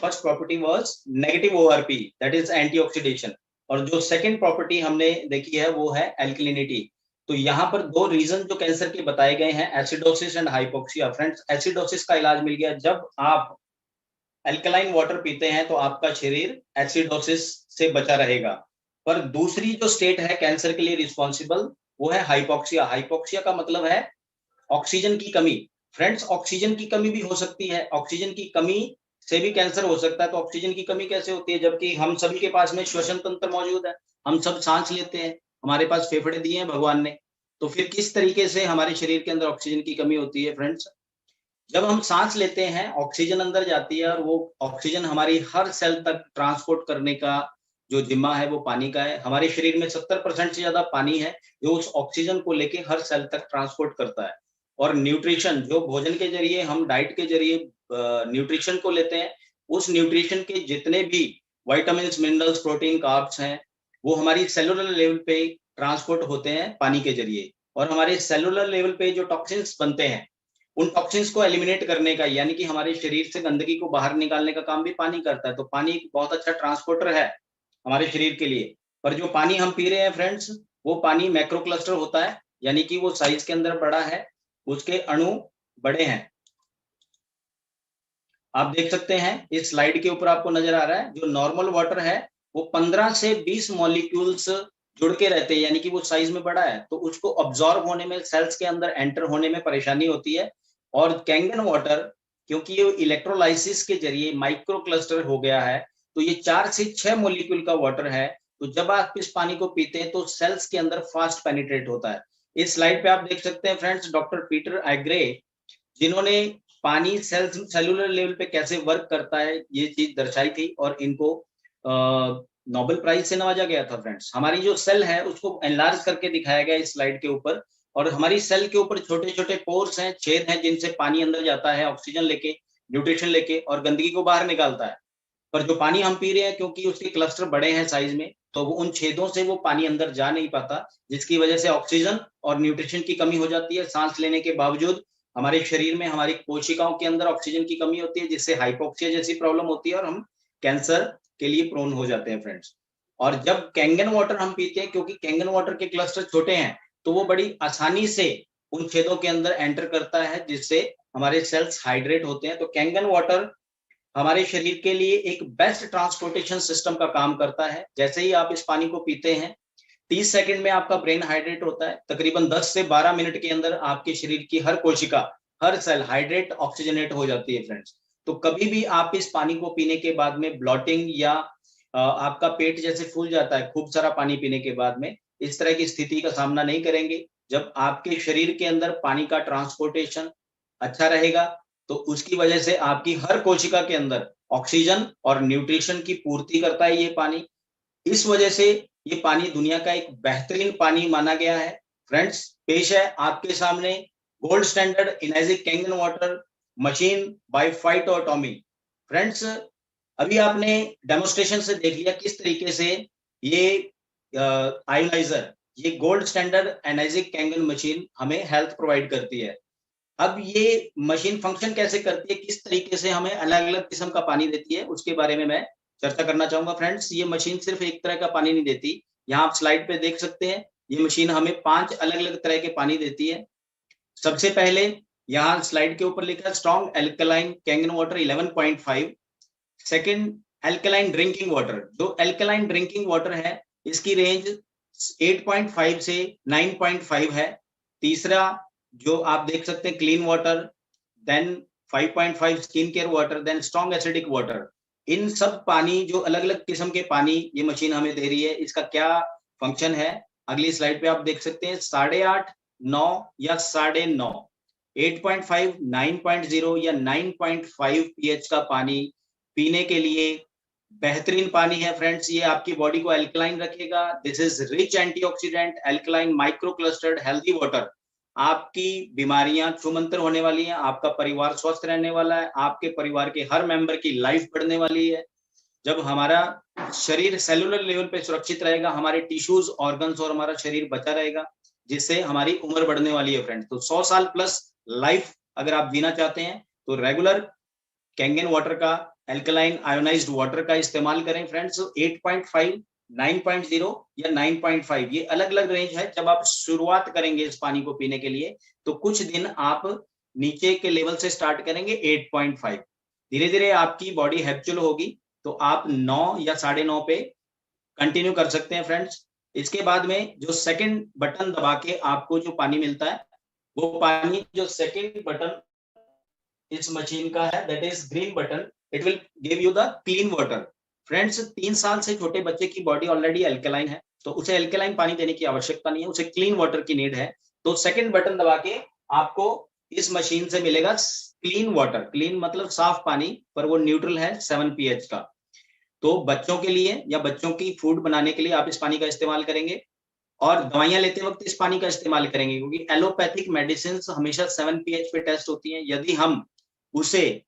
first property was negative ORP, that is antioxidation, और जो सेकंड प्रॉपर्टी हमने देखी है वो है एल्कलिनिटी। तो यहाँ पर दो रीजन जो कैंसर के बताए गए हैं, acidosis and hypoxia. Friends acidosis का इलाज मिल गया, जब आप अल्कलाइन वाटर पीते हैं तो आपका शरीर एसिडोसिस से बचा रहेगा। पर दूसरी जो स्टेट है कैंसर के लिए रिस्पॉन्सिबल, वो है हाइपोक्सिया। हाइपोक्सिया का मतलब है ऑक्सीजन की कमी। फ्रेंड्स ऑक्सीजन की कमी भी हो सकती है, ऑक्सीजन की कमी से भी कैंसर हो सकता है। तो ऑक्सीजन की कमी कैसे होती है, जबकि हम सभी के पास में श्वसन तंत्र मौजूद है, हम सब सांस लेते हैं, हमारे पास फेफड़े दिए हैं भगवान ने। तो फिर किस तरीके से हमारे शरीर के अंदर ऑक्सीजन की कमी होती है? फ्रेंड्स जब हम सांस लेते हैं ऑक्सीजन अंदर जाती है, और वो ऑक्सीजन हमारी हर सेल तक ट्रांसपोर्ट करने का जो जिम्मा है वो पानी का है। हमारे शरीर में 70% से ज्यादा पानी है जो उस ऑक्सीजन को लेके हर सेल तक ट्रांसपोर्ट करता है। और न्यूट्रिशन, जो भोजन के जरिए हम डाइट के जरिए न्यूट्रिशन को लेते हैं, उस न्यूट्रिशन के जितने भी विटामिन, मिनरल्स, प्रोटीन, कार्ब्स हैं, वो हमारी सेलुलर लेवल पे ट्रांसपोर्ट होते हैं पानी के जरिए। और हमारे सेलुलर लेवल पे जो टॉक्सिन्स बनते हैं, उन टॉक्सिन्स को एलिमिनेट करने का, यानी कि हमारे शरीर से गंदगी को बाहर निकालने का काम भी पानी करता है। तो पानी एक बहुत अच्छा ट्रांसपोर्टर है हमारे शरीर के लिए। पर जो पानी हम पी रहे हैं फ्रेंड्स, वो पानी मैक्रो क्लस्टर होता है, यानी कि वो साइज के अंदर बड़ा है, उसके अणु बड़े हैं। आप देख सकते हैं इस स्लाइड के ऊपर आपको नजर आ रहा है, जो नॉर्मल वाटर है वो 15 से 20 मॉलिक्यूल्स जुड़ के रहते हैं, यानी कि वो साइज में बड़ा है, तो उसको ऑब्जॉर्ब होने में, सेल्स के अंदर एंटर होने में परेशानी होती है। और कैंगन वाटर, क्योंकि ये इलेक्ट्रोलाइसिस के जरिए माइक्रो क्लस्टर हो गया है, तो ये 4 से 6 मॉलिक्यूल का वाटर है। तो जब आप इस पानी को पीते हैं तो सेल्स के अंदर फास्ट पेनिट्रेट होता है। इस स्लाइड पे आप देख सकते हैं फ्रेंड्स, डॉक्टर पीटर एग्रे, जिन्होंने पानी सेलुलर लेवल पे कैसे वर्क करता है ये चीज दर्शाई थी, और इनको नोबेल प्राइज से नवाजा गया था। फ्रेंड्स हमारी जो सेल है उसको एनलार्ज करके दिखाया गया इस स्लाइड के ऊपर, और हमारी सेल के ऊपर छोटे छोटे पोर्स हैं, छेद हैं, जिनसे पानी अंदर जाता है ऑक्सीजन लेके, न्यूट्रिशन लेके, और गंदगी को बाहर निकालता है। पर जो पानी हम पी रहे हैं, क्योंकि उसके क्लस्टर बड़े हैं साइज में, तो वो उन छेदों से वो पानी अंदर जा नहीं पाता, जिसकी वजह से ऑक्सीजन और न्यूट्रिशन की कमी हो जाती है। सांस लेने के बावजूद हमारे शरीर में, हमारी कोशिकाओं के अंदर ऑक्सीजन की कमी होती है, जिससे हाइपोक्सिया जैसी प्रॉब्लम होती है और हम कैंसर के लिए प्रोन हो जाते हैं फ्रेंड्स। और जब कैंगन वाटर हम पीते हैं, क्योंकि कैंगन वाटर के क्लस्टर छोटे हैं, तो वो बड़ी आसानी से उन छेदों के अंदर एंटर करता है, जिससे हमारे सेल्स हाइड्रेट होते हैं। तो कैंगन वाटर हमारे शरीर के लिए एक बेस्ट ट्रांसपोर्टेशन सिस्टम का काम करता है। जैसे ही आप इस पानी को पीते हैं, 30 सेकंड में आपका ब्रेन हाइड्रेट होता है। तकरीबन 10 से 12 मिनट के अंदर आपके शरीर की हर कोशिका, हर सेल हाइड्रेट, ऑक्सीजनेट हो जाती है फ्रेंड्स। तो कभी भी आप इस पानी को पीने के बाद में ब्लॉटिंग या आपका पेट जैसे फूल जाता है खूब सारा पानी पीने के बाद में, इस तरह की स्थिति का सामना नहीं करेंगे। जब आपके शरीर के अंदर पानी का ट्रांसपोर्टेशन अच्छा रहेगा, तो उसकी वजह से आपकी हर कोशिका के अंदर ऑक्सीजन और न्यूट्रिशन की पूर्ति करता है ये पानी। इस वजह से ये पानी दुनिया का एक बेहतरीन पानी माना गया है। फ्रेंड्स पेश है आपके सामने gold standard Enagic Kangen water machine by Phytotomy. Friends अभी आपने डेमोस्ट्रेशन से देख लिया किस तरीके से ये आयोनाइजर, ये gold standard energic Kangen machine हमें हेल्थ प्रोवाइड करती है। अब ये मशीन फंक्शन कैसे करती है, किस तरीके से हमें अलग अलग किस्म का पानी देती है, उसके बारे में मैं चर्चा करना चाहूंगा। फ्रेंड्स ये मशीन सिर्फ एक तरह का पानी नहीं देती, यहाँ आप स्लाइड पे देख सकते हैं, ये मशीन हमें 5 अलग अलग तरह के पानी देती है। सबसे पहले यहाँ स्लाइड के ऊपर लिखा है strong alkaline Kangen water 11.5। Second alkaline drinking water, जो एल्कलाइन ड्रिंकिंग वाटर है इसकी रेंज 8.5 से 9.5 है। तीसरा जो आप देख सकते हैं clean water, then 5.5 skin care water, then strong acidic water. इन सब पानी, जो अलग अलग किस्म के पानी ये मशीन हमें दे रही है, इसका क्या फंक्शन है अगली स्लाइड पे आप देख सकते हैं। 8.5, 9 या 9.5, 8.5, 9.0 या 9.5 pH का पानी पीने के लिए बेहतरीन पानी है फ्रेंड्स। ये आपकी बॉडी को एल्कलाइन रखेगा। This is rich antioxidant alkaline micro clustered healthy water. आपकी बीमारियां छूमंतर होने वाली हैं, आपका परिवार स्वस्थ रहने वाला है, आपके परिवार के हर मेंबर की लाइफ बढ़ने वाली है। जब हमारा शरीर सेलुलर लेवल पे सुरक्षित रहेगा, हमारे टिश्यूज, ऑर्गन्स और हमारा शरीर बचा रहेगा, जिससे हमारी उम्र बढ़ने वाली है फ्रेंड्स। तो 100 साल प्लस लाइफ अगर आप जीना चाहते हैं तो रेगुलर कैंगन वाटर का, एल्कलाइन आयोनाइज्ड वाटर का इस्तेमाल करें फ्रेंड्स। 8.5, 9.0 या 9.5 ये अलग अलग रेंज है। जब आप शुरुआत करेंगे इस पानी को पीने के लिए तो कुछ दिन आप नीचे के लेवल से स्टार्ट करेंगे 8.5, धीरे धीरे आपकी बॉडी हैबिचुअल होगी तो आप 9 या 9.5 पे कंटिन्यू कर सकते हैं फ्रेंड्स। इसके बाद में जो सेकंड बटन दबा के आपको जो पानी मिलता है, वो पानी जो सेकंड बटन इस मशीन का है, that is green button, it will give you the clean water. Friends 3 साल से छोटे बच्चे की बॉडी ऑलरेडी एल्कलाइन है, तो उसे एल्कलाइन पानी देने की आवश्यकता नहीं है, उसे क्लीन वाटर की नीड है। तो सेकंड बटन दबा के आपको इस मशीन से मिलेगा क्लीन वाटर। क्लीन मतलब साफ पानी, पर वो न्यूट्रल है 7 pH का। तो बच्चों के लिए या बच्चों की फूड बनाने के लिए आप इस पानी का इस्तेमाल करेंगे, और दवाइयां लेते वक्त इस पानी का इस्तेमाल करेंगे, क्योंकि एलोपैथिक मेडिसिन हमेशा 7 pH पे टेस्ट होती हैं। यदि हम उसे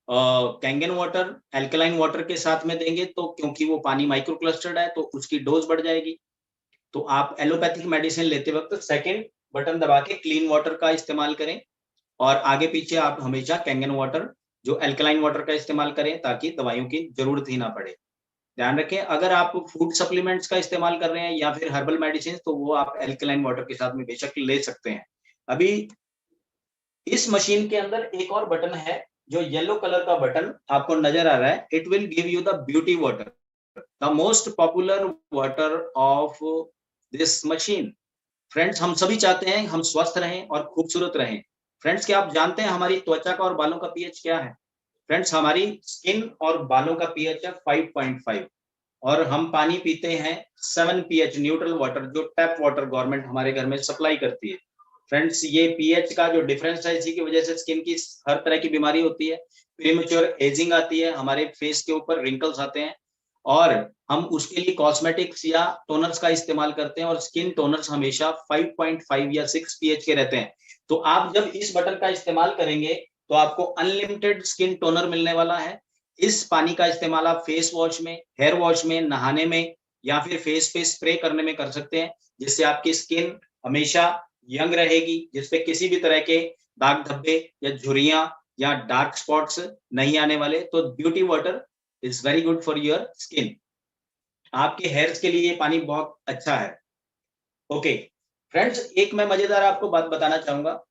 कैंगन वाटर, एल्कलाइन वाटर के साथ में देंगे तो क्योंकि वो पानी माइक्रो क्लस्टर्ड है तो उसकी डोज बढ़ जाएगी। तो आप एलोपैथिक मेडिसिन लेते वक्त सेकंड बटन दबा के क्लीन वाटर का इस्तेमाल करें, और आगे पीछे आप हमेशा कैंगन वाटर जो एल्कलाइन वाटर का इस्तेमाल करें, ताकि दवाइयों की जरूरत ही ना पड़े। ध्यान रखें, अगर आप फूड सप्लीमेंट्स का इस्तेमाल कर रहे हैं या फिर हर्बल मेडिसिन, तो वो आप एल्कलाइन वाटर के साथ में बेशक ले सकते हैं। अभी इस मशीन के अंदर एक और बटन है, जो येलो कलर का बटन आपको नजर आ रहा है, it will give you the beauty water, the most popular water of this machine. Friends हम सभी चाहते हैं हम स्वस्थ रहें और खूबसूरत रहें। फ्रेंड्स क्या आप जानते हैं हमारी त्वचा का और बालों का पीएच क्या है? फ्रेंड्स हमारी स्किन और बालों का पीएच है 5.5, और हम पानी पीते हैं 7 pH न्यूट्रल वाटर, जो टैप वाटर गवर्नमेंट हमारे घर में सप्लाई करती है। फ्रेंड्स ये पीएच का जो डिफरेंस है, इसी की वजह से स्किन की हर तरह की बीमारी होती है, प्रीमेच्योर एजिंग आती है, हमारे फेस के ऊपर रिंकल्स आते हैं, और हम उसके लिए कॉस्मेटिक्स या टोनर्स का इस्तेमाल करते हैं, और स्किन टोनर्स हमेशा 5.5 या 6 pH के रहते हैं। तो आप जब इस बटन का इस्तेमाल करेंगे तो आपको अनलिमिटेड स्किन टोनर मिलने वाला है। इस पानी का इस्तेमाल आप फेस वॉश में, हेयर वॉश में, नहाने में या फिर फेस पे स्प्रे करने में कर सकते हैं, जिससे आपकी स्किन हमेशा यंग रहेगी, जिसपे किसी भी तरह के दाग धब्बे या झुर्रियां या डार्क स्पॉट्स नहीं आने वाले। तो beauty water is very good for your skin. आपके हेयर्स के लिए ये पानी बहुत अच्छा है। ओके फ्रेंड्स, एक मैं मजेदार आपको बात बताना चाहूंगा।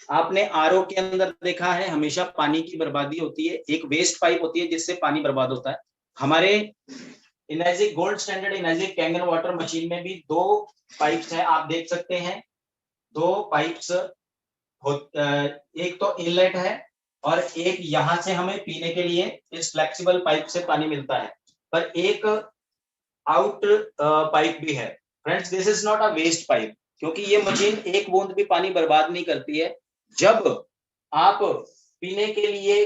आपने आरओ के अंदर देखा है हमेशा पानी की बर्बादी होती है, एक वेस्ट पाइप होती है जिससे पानी बर्बाद होता है। हमारे Enagic gold standard Enagic Kangen water machine में भी 2 पाइप्स हैं, आप देख सकते हैं। 2 पाइप्स, एक तो इनलेट है और एक यहां से हमें पीने के लिए इस फ्लेक्सिबल पाइप से पानी मिलता है, पर एक आउट पाइप भी है। Friends this is not a waste pipe, क्योंकि ये मशीन एक बूंद भी पानी बर्बाद नहीं करती है। जब आप पीने के लिए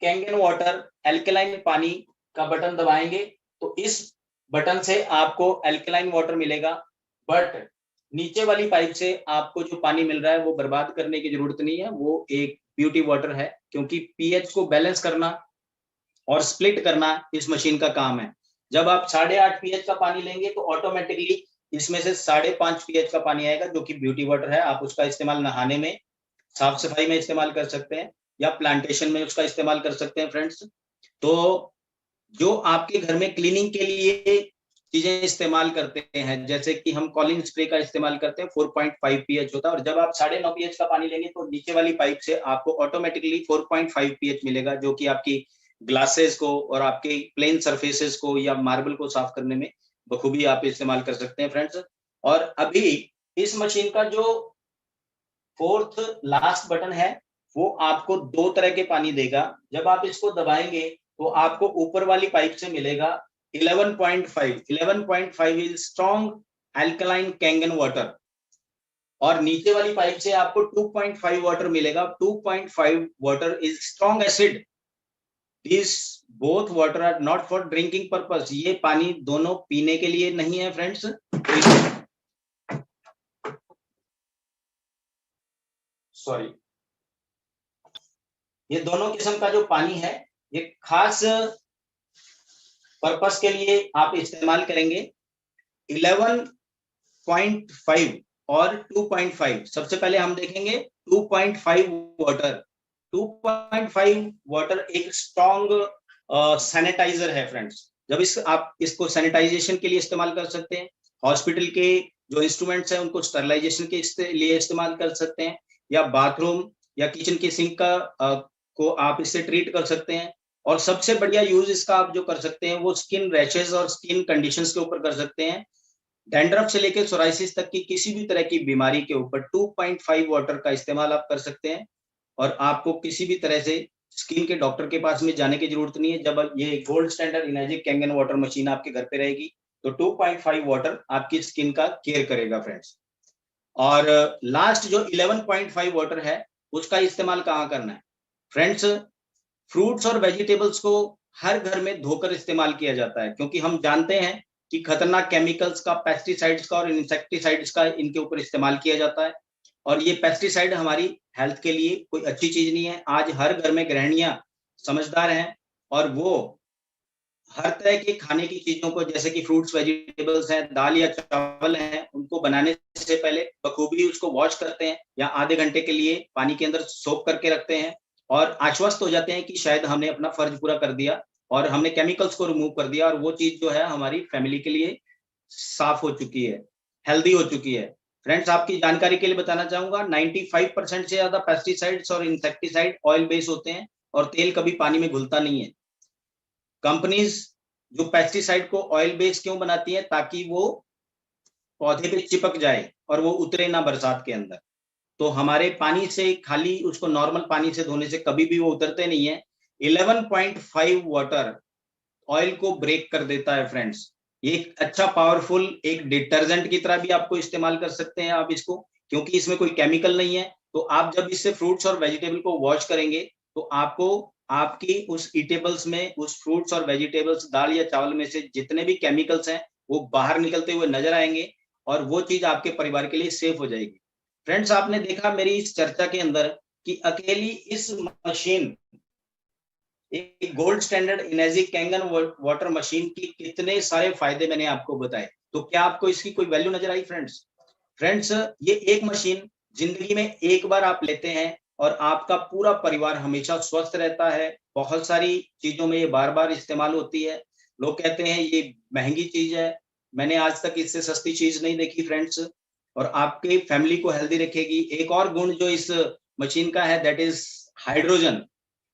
कैंगन वाटर, एल्कलाइन पानी का बटन दबाएंगे तो इस बटन से आपको एल्कलाइन वाटर मिलेगा, बट नीचे वाली पाइप से आपको जो पानी मिल रहा है वो बर्बाद करने की जरूरत नहीं है, वो एक ब्यूटी वाटर है, क्योंकि पीएच को बैलेंस करना और स्प्लिट करना इस मशीन का काम है। जब आप 8.5 pH का पानी लेंगे तो ऑटोमेटिकली इसमें से 5.5 pH का पानी आएगा, जो कि ब्यूटी वाटर है। आप उसका इस्तेमाल नहाने में, साफ सफाई में इस्तेमाल कर सकते हैं, या प्लांटेशन में उसका इस्तेमाल कर सकते हैं फ्रेंड्स। तो जो आपके घर में क्लीनिंग के लिए चीजें इस्तेमाल करते हैं, जैसे कि हम कॉलिन स्प्रे का इस्तेमाल करते हैं, 4.5 pH होता है, और जब आप 9.5 pH का पानी लेंगे तो नीचे वाली पाइप से आपको ऑटोमेटिकली 4.5 pH मिलेगा, जो कि आपकी ग्लासेस को और आपके प्लेन सरफेसेस को या मार्बल को साफ करने में बखूबी आप इस्तेमाल कर सकते हैं फ्रेंड्स। और अभी इस मशीन का जो 4th लास्ट बटन है, वो आपको 2 तरह के पानी देगा। जब आप इसको दबाएंगे तो आपको ऊपर वाली पाइप से मिलेगा 11.5 is strong alkaline Kangen water, और नीचे वाली पाइप से आपको 2.5 वाटर मिलेगा। 2.5 water is strong acid. This both water are not for drinking purpose. ये पानी दोनों पीने के लिए नहीं है फ्रेंड्स। सॉरी, ये दोनों किस्म का जो पानी है ये खास पर्पस के लिए आप इस्तेमाल करेंगे। 11.5 और 2.5। सबसे पहले हम देखेंगे 2.5 वाटर। 2.5 वाटर एक स्ट्रॉन्ग सैनिटाइजर है फ्रेंड्स। जब आप इसको सैनिटाइजेशन के लिए इस्तेमाल कर सकते हैं, हॉस्पिटल के जो इंस्ट्रूमेंट्स हैं उनको स्टरलाइजेशन के लिए इस्तेमाल कर सकते हैं, या बाथरूम या किचन की सिंक को आप इससे ट्रीट कर सकते हैं। और सबसे बढ़िया यूज इसका आप जो कर सकते हैं वो स्किन रैशेज और स्किन कंडीशंस के ऊपर कर सकते हैं। डैंड्रफ से लेकर सोराइसिस तक की किसी भी तरह की बीमारी के ऊपर 2.5 वाटर का इस्तेमाल आप कर सकते हैं, और आपको किसी भी तरह से स्किन के डॉक्टर के पास में जाने की जरूरत नहीं है। जब ये gold standard Enagic Kangen water machine आपके घर पे रहेगी तो 2.5 वाटर आपकी स्किन का केयर करेगा फ्रेंड्स। और लास्ट जो 11.5 वाटर है उसका इस्तेमाल कहाँ करना है फ्रेंड्स? फ्रूट्स और वेजिटेबल्स को हर घर में धोकर इस्तेमाल किया जाता है, क्योंकि हम जानते हैं कि खतरनाक केमिकल्स का, पेस्टिसाइड्स का और इंसेक्टिसाइड्स का इनके ऊपर इस्तेमाल किया जाता है। और ये पेस्टिसाइड हमारी हेल्थ के लिए कोई अच्छी चीज नहीं है। आज हर घर में गृहिणियां समझदार हैं और वो हर तरह के खाने की चीजों को, जैसे कि फ्रूट्स वेजिटेबल्स हैं, दाल या चावल हैं, उनको बनाने से पहले बखूबी उसको वॉश करते हैं या आधे घंटे के लिए पानी के अंदर सोक करके रखते हैं, और आश्वस्त हो जाते हैं कि शायद हमने अपना फर्ज पूरा कर दिया और हमने केमिकल्स को रिमूव कर दिया और वो चीज जो है हमारी फैमिली के लिए साफ हो चुकी है, हेल्दी हो चुकी है। फ्रेंड्स, आपकी जानकारी के लिए बताना चाहूंगा 95% से ज्यादा पेस्टिसाइड्स और इंसेक्टिसाइड ऑयल बेस होते हैं और तेल कभी पानी में घुलता नहीं है। कंपनीज जो पेस्टिसाइड को ऑयल बेस क्यों बनाती है? ताकि वो पौधे पे चिपक जाए और वो उतरे ना बरसात के अंदर। तो हमारे पानी से, खाली उसको नॉर्मल पानी से धोने से कभी भी वो उतरते नहीं है। 11.5 वाटर ऑयल को ब्रेक कर देता है फ्रेंड्स। ये एक अच्छा पावरफुल एक डिटर्जेंट की तरह भी आपको इस्तेमाल कर सकते हैं आप इसको, क्योंकि इसमें कोई केमिकल नहीं है। तो आप जब इससे फ्रूट्स और वेजिटेबल को वॉश करेंगे तो आपको आपकी उस ईटेबल्स में, उस फ्रूट्स और वेजिटेबल्स, दाल या चावल में से जितने भी केमिकल्स हैं वो बाहर निकलते हुए नजर आएंगे और वो चीज आपके परिवार के लिए सेफ हो जाएगी। फ्रेंड्स, आपने देखा मेरी इस चर्चा के अंदर कि अकेली इस मशीन, एक gold standard energy Kangen water machine की कितने सारे फायदे मैंने आपको बताए। तो क्या आपको इसकी कोई वैल्यू नजर आई फ्रेंड्स? फ्रेंड्स, ये एक मशीन जिंदगी में एक बार आप लेते हैं और आपका पूरा परिवार हमेशा स्वस्थ रहता है। बहुत सारी चीजों में ये बार बार इस्तेमाल होती है। लोग कहते हैं ये महंगी चीज है, मैंने आज तक इससे सस्ती चीज नहीं देखी फ्रेंड्स, और आपकी फैमिली को हेल्दी रखेगी। एक और गुण जो इस मशीन का है दैट इज हाइड्रोजन।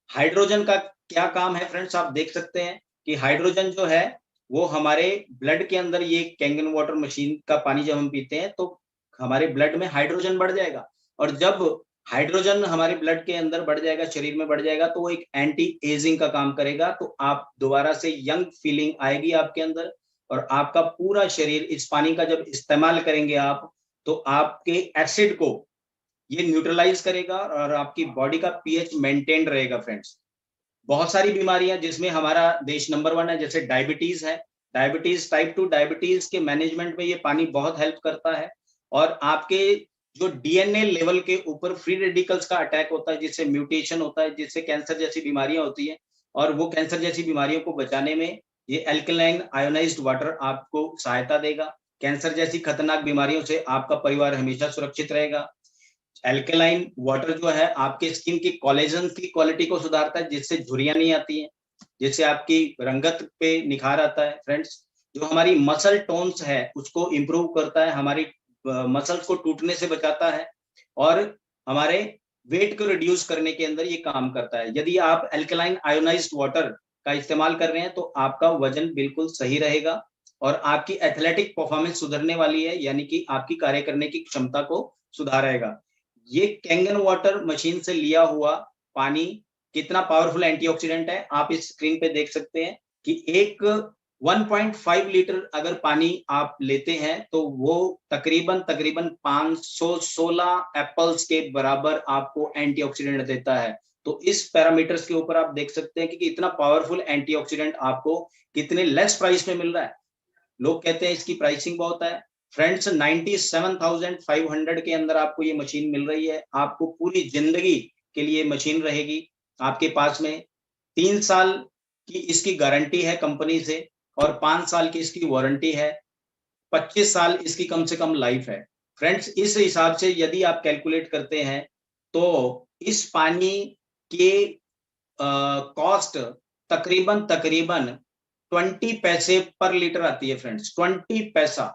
हाइड्रोजन का क्या काम है फ्रेंड्स? आप देख सकते हैं कि हाइड्रोजन जो है वो हमारे ब्लड के अंदर, ये कैंगन वाटर मशीन का पानी जब हम पीते हैं तो हमारे ब्लड में हाइड्रोजन बढ़ जाएगा, और जब हाइड्रोजन हमारे ब्लड के अंदर बढ़ जाएगा, शरीर में बढ़ जाएगा, तो वो एक एंटी एजिंग का काम करेगा। तो आप दोबारा से यंग फीलिंग आएगी आपके अंदर, और आपका पूरा शरीर इस पानी का जब इस्तेमाल करेंगे आप, तो आपके एसिड को ये न्यूट्रलाइज करेगा और आपकी बॉडी का पीएच मेंटेन रहेगा फ्रेंड्स। बहुत सारी बीमारियां जिसमें हमारा देश नंबर 1 है, जैसे डायबिटीज है, डायबिटीज टाइप 2 डायबिटीज के मैनेजमेंट में ये पानी बहुत हेल्प करता है। और आपके जो डीएनए लेवल के ऊपर फ्री रेडिकल्स का अटैक होता है, जिससे म्यूटेशन होता है, जिससे कैंसर जैसी बीमारियां होती है, और वो कैंसर जैसी बीमारियों को बचाने में ये एल्कलाइन आयोनाइज्ड वाटर आपको सहायता देगा। कैंसर जैसी खतरनाक बीमारियों से आपका परिवार हमेशा सुरक्षित रहेगा। एल्केलाइन वाटर जो है आपके स्किन की कोलेजन की क्वालिटी को सुधारता है, जिससे झुर्रियां नहीं आती हैं, जिससे आपकी रंगत पे निखार आता है फ्रेंड्स। जो हमारी मसल टोन्स है उसको इंप्रूव करता है, हमारी मसल्स को टूटने से बचाता है, और हमारे वेट को रिड्यूस करने के अंदर ये काम करता है। यदि आप एल्केलाइन आयोनाइज्ड वाटर का इस्तेमाल कर रहे हैं तो आपका वजन बिल्कुल सही रहेगा और आपकी एथलेटिक परफॉर्मेंस सुधरने वाली है, यानी कि आपकी कार्य करने की क्षमता को सुधारेगा। ये कैंगन वाटर मशीन से लिया हुआ पानी कितना पावरफुल एंटीऑक्सीडेंट है आप इस स्क्रीन पे देख सकते हैं कि एक 1.5 लीटर अगर पानी आप लेते हैं तो वो तकरीबन तकरीबन 516 एप्पल्स के बराबर आपको एंटीऑक्सीडेंट देता है। तो इस पैरामीटर्स के ऊपर आप देख सकते हैं कि इतना पावरफुल एंटीऑक्सीडेंट आपको कितने लेस प्राइस में मिल रहा है। लोग कहते हैं इसकी प्राइसिंग बहुत है। फ्रेंड्स, 97,500 के अंदर आपको ये मशीन मिल रही है। आपको पूरी जिंदगी के लिए मशीन रहेगी आपके पास में। 3 साल की इसकी गारंटी है कंपनी से और 5 साल की इसकी वारंटी है। 25 साल इसकी कम से कम लाइफ है। फ्रेंड्स इस हिसाब से यदि आप कैलकुलेट करते हैं तो इस पानी के कॉस्ट तकरीबन 20 पैसे पर लीटर आती है फ्रेंड्स। 20 पैसा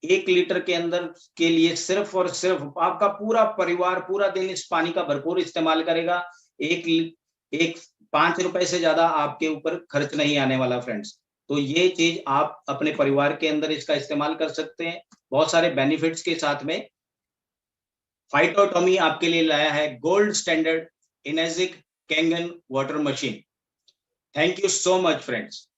1 लीटर के अंदर के लिए सिर्फ और सिर्फ आपका पूरा परिवार पूरा दिन इस पानी का भरपूर इस्तेमाल करेगा। एक 5 रुपए से ज्यादा आपके ऊपर खर्च नहीं आने वाला फ्रेंड्स। तो ये चीज आप अपने परिवार के अंदर इसका इस्तेमाल कर सकते हैं बहुत सारे बेनिफिट्स के साथ में। फाइटोटॉमी आपके लिए लाया है gold standard Enagic Kangen water machine. Thank you so much friends.